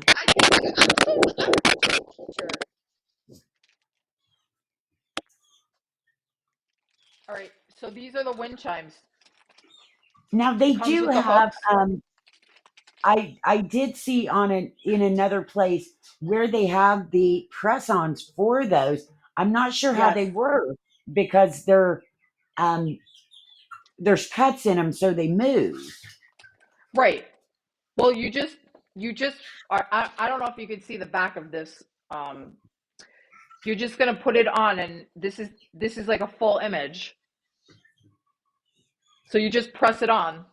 All right, so these are the wind chimes. Now they Comes do with the have hooks. I did see in another place where they have the press-ons for those. I'm not sure how Yes. they work because um there's cuts in them so they move. Right. Well, you just I don't know if you can see the back of this. You're just gonna put it on, and this is like a full image. So you just press it on,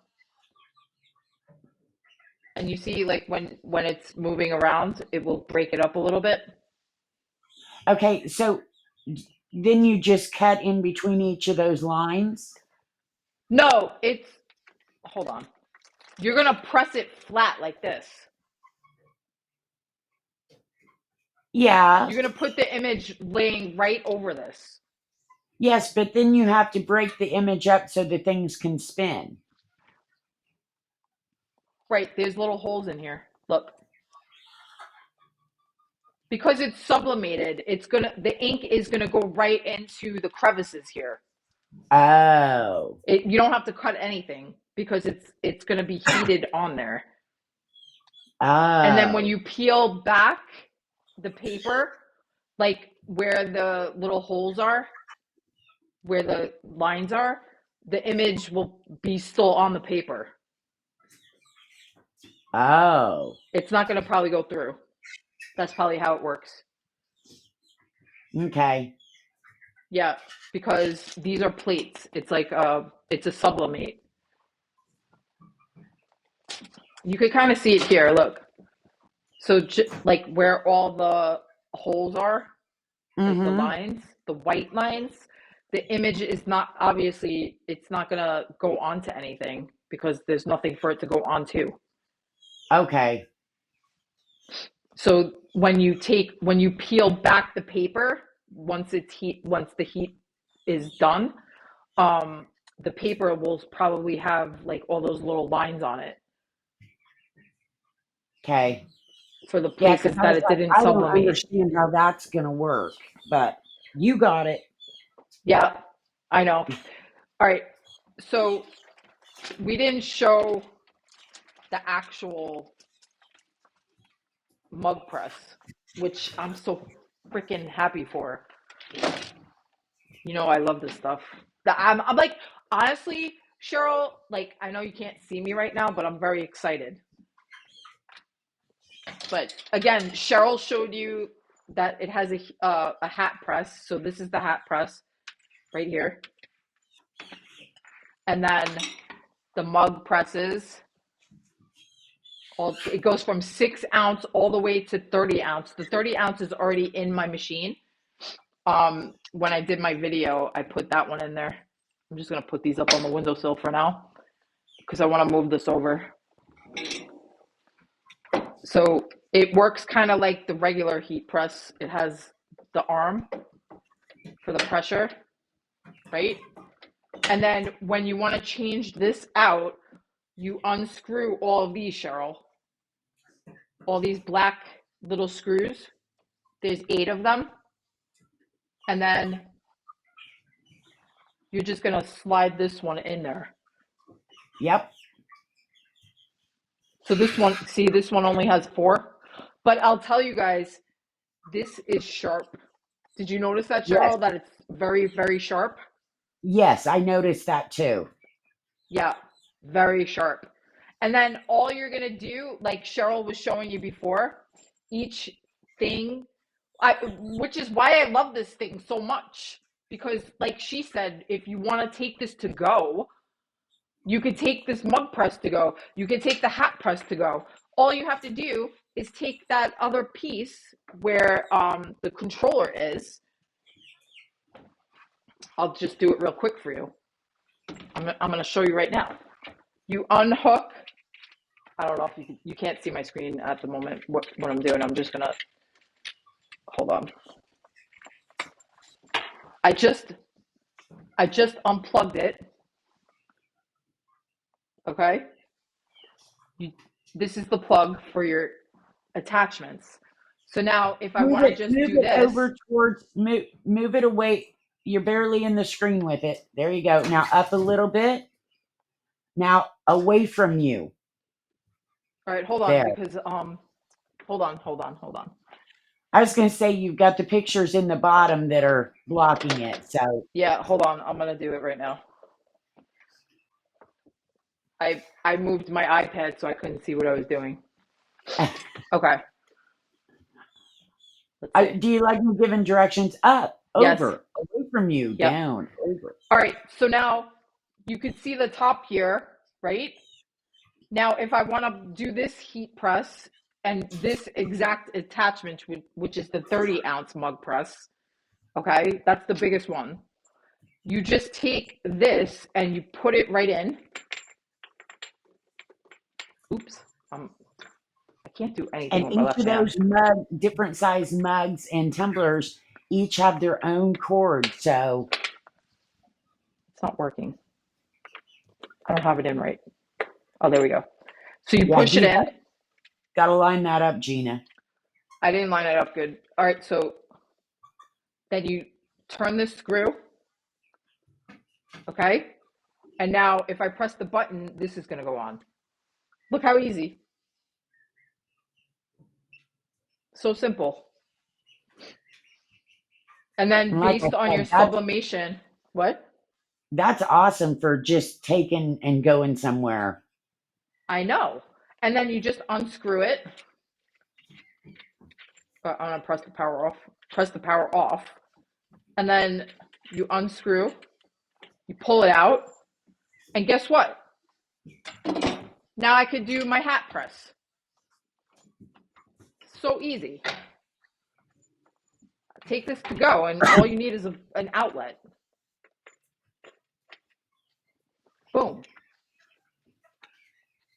and you see like when it's moving around, it will break it up a little bit. Okay, so then you just cut in between each of those lines? No, it's hold on. You're gonna press it flat like this. Yeah. You're gonna put the image laying right over this. Yes, but then you have to break the image up so the things can spin. Right, there's little holes in here. Look. Because it's sublimated, the ink is gonna go right into the crevices here. Oh. You don't have to cut anything because it's gonna be heated on there. And then when Oh. you peel back the paper, like where the little holes are, where the lines are, the image will be still on the paper. Oh. It's not gonna probably go through. That's probably how it works. Okay. Yeah, because these are plates. It's like it's a sublimate. You could kind of see it here. Look, so like where all the holes are, like the Mm-hmm. lines, the white lines, the image is not obviously it's not gonna go onto anything because there's nothing for it to go onto. Okay. So when you peel back the paper, once the heat is done, the paper will probably have like all those little lines on it Okay. for the Yeah, because places I that was it like, didn't I don't sublimate. understand how that's gonna work, but you got it. Yeah, I know. All right. So we didn't show the actual mug press, which I'm so freaking happy for. You know, I love this stuff. I'm like, honestly, Cheryl, like, I know you can't see me right now, but I'm very excited. But again, Cheryl showed you that it has a hat press. So this is the hat press right here. And then the mug presses. It goes from 6 ounce all the way to 30 ounce. The 30 ounce is already in my machine. When I did my video, I put that one in there. I'm just gonna put these up on the windowsill for now because I want to move this over. So it works kind of like the regular heat press. It has the arm for the pressure, right? And then when you want to change this out, you unscrew all of these, Cheryl. All these black little screws. There's 8 of them. And then you're just going to slide this one in there. Yep. So this one only has 4. But I'll tell you guys, this is sharp. Did you notice that, Yes. Cheryl, that it's very, very sharp? Yes, I noticed that too. Yeah, very sharp. And then all you're gonna do, like Cheryl was showing you before, each thing, which is why I love this thing so much. Because, like she said, if you want to take this to go, you could take this mug press to go. You could take the hat press to go. All you have to do is take that other piece where the controller is. I'll just do it real quick for you. I'm going to show you right now. You unhook. I don't know if you can't see my screen at the moment. What I'm doing. I'm just gonna hold on. I just unplugged it. Okay. You, this is the plug for your attachments. So now, if I want to just Move do it this, over towards, move it away. You're barely in the screen with it. There you go. Now up a little bit. Now away from you. all right, hold on, There. because hold on. I was going to say you've got the pictures in the bottom that are blocking it. So Yeah, hold on. I'm gonna do it right now. I moved my iPad so I couldn't see what I was doing. Okay, let's see. do you like me giving directions? Up, Yes. over, away from you, Yep. down, over. All right. So now you can see the top here, right? Now, if I want to do this heat press and this exact attachment, which is the 30-ounce mug press, okay, that's the biggest one. You just take this and you put it right in. Oops, I can't do anything And with my each left of hand. those different size mugs and tumblers, each have their own cord. So It's not working. I don't have it in right. Oh, there we go. So you yeah, push it do in. that. Got to line that up, Gina. I didn't line it up good. All right, so then you turn this screw, okay? And now if I press the button, this is going to go on. Look how easy. So simple. And then And like I based on your said, sublimation, what? that's awesome for just taking and going somewhere. I know. And then you just unscrew it. I'm going to press the power off. And then you unscrew, you pull it out. And guess what? Now I could do my hat press. So easy. Take this to go, and all you need is an outlet. Boom.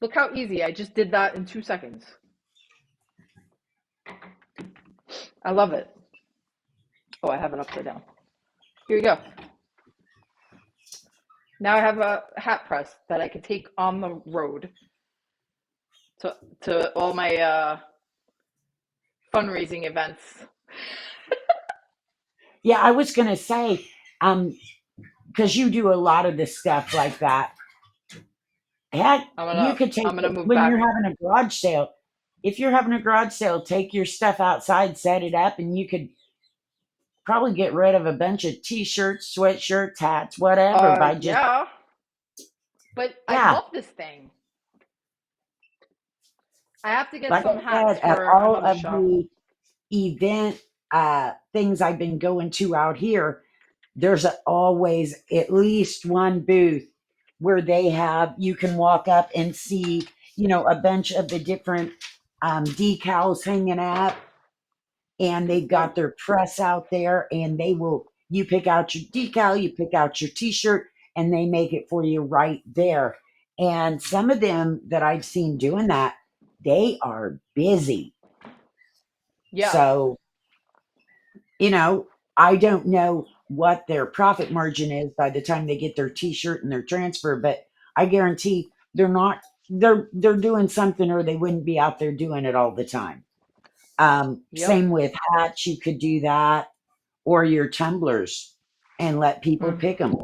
Look how easy. I just did that in 2 seconds. I love it. Oh, I have it upside down. Here you go. Now I have a hat press that I can take on the road to all my fundraising events. Yeah, I was gonna say, because you do a lot of the stuff like that. Heck, you could take I'm gonna it move when you're back. having a garage sale. If you're having a garage sale, take your stuff outside, set it up, and you could probably get rid of a bunch of t-shirts, sweatshirts, hats, whatever by just Yeah, but I yeah. love this thing. I have to get Like some I hats said, at for all another of show. the event things I've been going to out here, there's always at least one booth where they have you can walk up and see a bunch of the different decals hanging up, and they've got Yep. their press out there, and they will you pick out your decal, you pick out your t-shirt, and they make it for you right there. And some of them that I've seen doing that, they are busy. Yeah. So I don't know what their profit margin is by the time they get their t-shirt and their transfer, but I guarantee they're doing something, or they wouldn't be out there doing it all the time. Yep. Same with hats, you could do that, or your tumblers, and let people Hmm. pick them.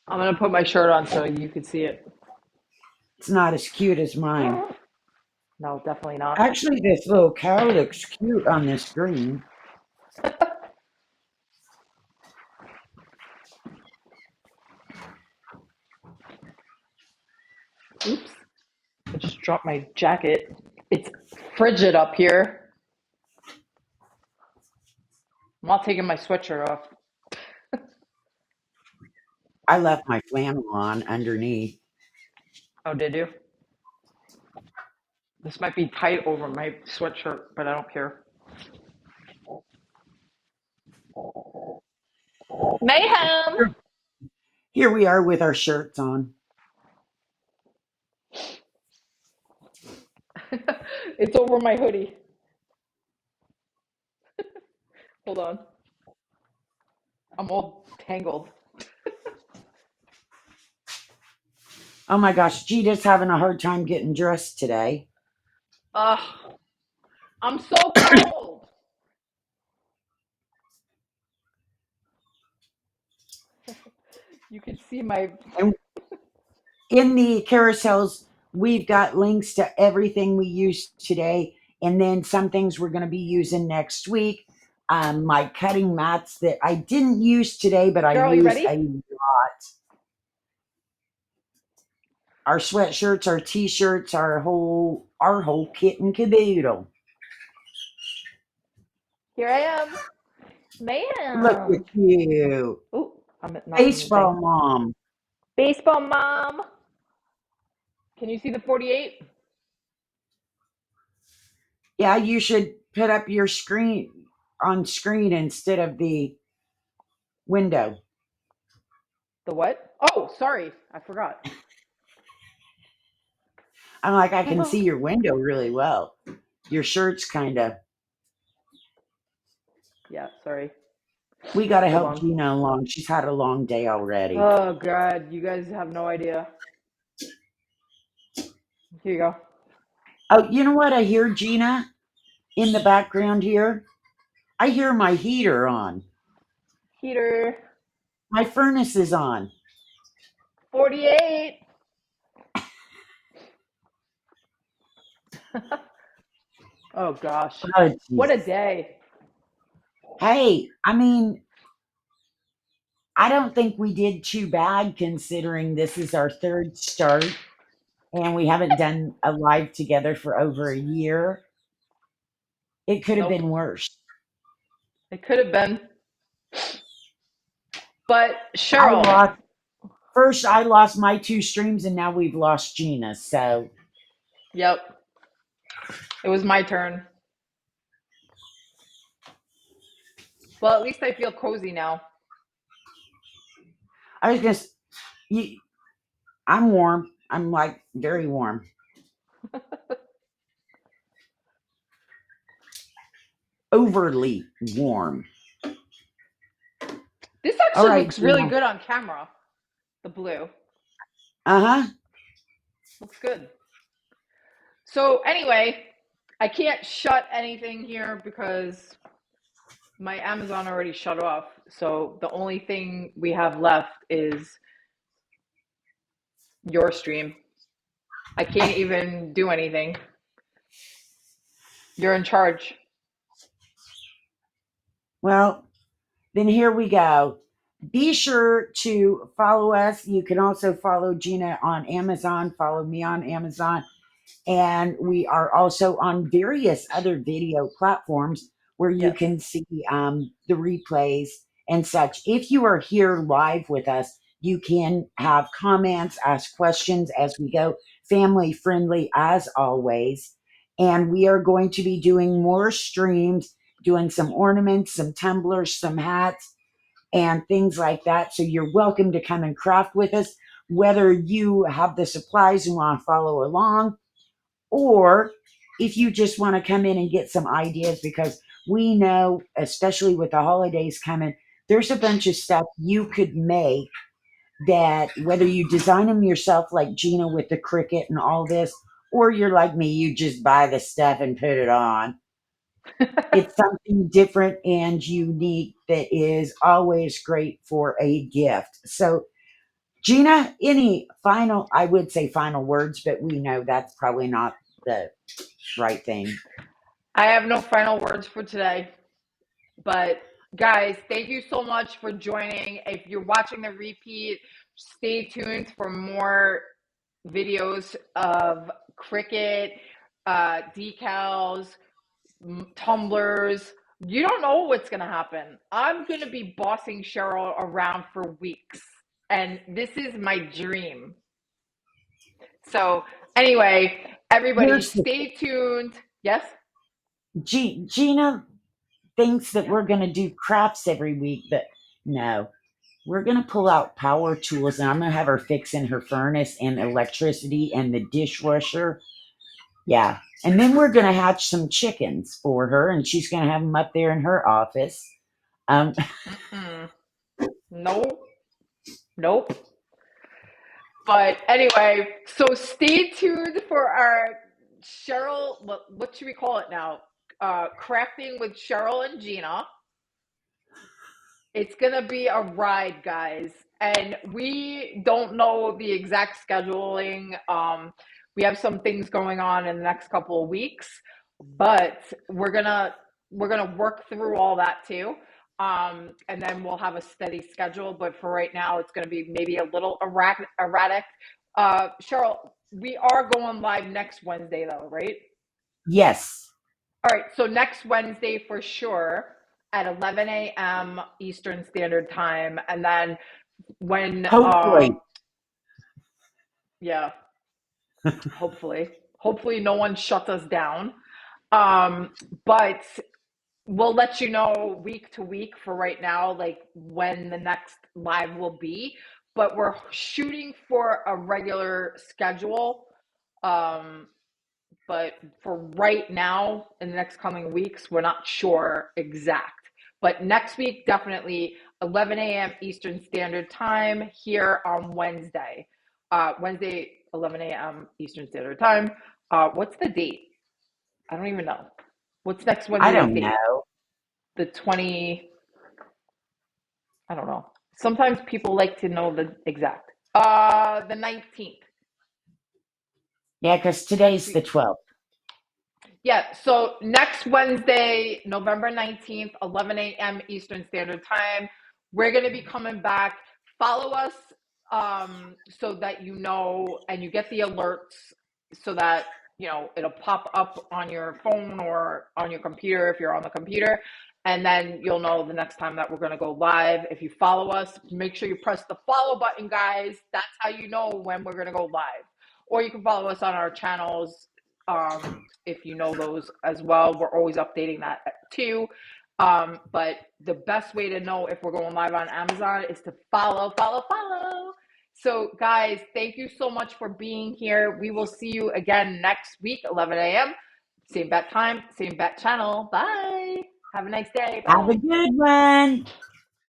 I'm gonna put my shirt on so you can see it. It's not as cute as mine. No, definitely not. Actually, this little cow looks cute on this screen. Oops. I just dropped my jacket. It's frigid up here. I'm not taking my sweatshirt off. I left my flannel on underneath. Oh, did you? This might be tight over my sweatshirt, but I don't care. Mayhem! Here we are with our shirts on. It's over my hoodie. Hold on. I'm all tangled. Oh my gosh, Gita's having a hard time getting dressed today. Ugh. I'm so cold. You can see my. And in the carousels, we've got links to everything we used today, and then some things we're going to be using next week. My cutting mats that I didn't use today, but I Girl, you use ready? a lot. Our sweatshirts, our t-shirts, our whole kit and caboodle. Here I am. Look at Mayhem. you, Oh, I'm not in the thing. baseball mom. Baseball mom. Can you see the 48? Yeah, you should put up your screen on screen instead of the window. The what? Oh, sorry. I forgot. I'm like, I can see your window really well. Your shirt's kind of. Yeah, sorry. We got to Hold help on. Gina along. She's had a long day already. Oh, God. You guys have no idea. Here you go. Oh, you know what I hear, Gina, in the background here? I hear my heater on. Heater. My furnace is on. 48. Oh, gosh. Oh, What a Jesus. day. Hey, I mean, I don't think we did too bad considering this is our third start and we haven't done a live together for over a year. It could have Nope. been worse. It could have been. But I Cheryl. lost first. I lost my two streams, and now we've lost Gina. So Yep. It was my turn. Well, at least I feel cozy now. I was just, you, I'm warm. I'm like very warm. Overly warm. This All actually right, looks really Gina. good on camera. The blue. Uh huh. Looks good. So anyway, I can't shut anything here because my Amazon already shut off. So the only thing we have left is your stream. I can't even do anything. You're in charge. Well, then here we go. Be sure to follow us. You can also follow Gina on Amazon. Follow me on Amazon. And we are also on various other video platforms where you Yes. can see the replays and such. If you are here live with us, you can have comments, ask questions as we go, family friendly as always. And we are going to be doing more streams, doing some ornaments, some tumblers, some hats, and things like that. So you're welcome to come and craft with us, whether you have the supplies and want to follow along, or if you just want to come in and get some ideas, because we know, especially with the holidays coming, there's a bunch of stuff you could make that whether you design them yourself like Gina with the Cricut and all this, or you're like me, you just buy the stuff and put it on. It's something different and unique that is always great for a gift. So Gina, any final, I would say final words, but we know that's probably not the right thing. I have no final words for today, But guys, thank you so much for joining. If you're watching the repeat, stay tuned for more videos of Cricut, decals, tumblers. You don't know what's going to happen. I'm going to be bossing Cheryl around for weeks, and this is my dream. So anyway, everybody Here's the stay tuned. Yes? Gina thinks that we're going to do crafts every week, but no. We're going to pull out power tools and I'm going to have her fixing her furnace and electricity and the dishwasher. Yeah. And then we're going to hatch some chickens for her and she's going to have them up there in her office. Nope. Nope. But anyway, so stay tuned for our Cheryl, what should we call it now? Crafting with Cheryl and Gina. It's going to be a ride, guys. And we don't know the exact scheduling. We have some things going on in the next couple of weeks, but we're gonna work through all that too. And then we'll have a steady schedule. But for right now, it's gonna be maybe a little erratic. Cheryl, we are going live next Wednesday though, right? Yes. All right, so next Wednesday for sure at 11 a.m. Eastern Standard Time. And then when, Hopefully. yeah, hopefully no one shuts us down. But we'll let you know week to week for right now, like when the next live will be. But we're shooting for a regular schedule. But for right now, in the next coming weeks, we're not sure exact. But next week, definitely 11 a.m. Eastern Standard Time here on Wednesday. Wednesday, 11 a.m. Eastern Standard Time. What's the date? I don't even know. What's next I Wednesday's don't date? know. The 20, I don't know. Sometimes people like to know the exact. The 19th. Yeah, because today's the 12th. Yeah, so next Wednesday, November 19th, 11 a.m. Eastern Standard Time, we're going to be coming back. Follow us so that you know and you get the alerts so that, it'll pop up on your phone or on your computer if you're on the computer. And then you'll know the next time that we're going to go live. If you follow us, make sure you press the follow button, guys. That's how you know when we're going to go live. Or you can follow us on our channels if you know those as well. We're always updating that too. But the best way to know if we're going live on Amazon is to follow. So guys, thank you so much for being here. We will see you again next week, 11 a.m. Same bat time, same bat channel. Bye. Have a nice day. Bye. Have a good one.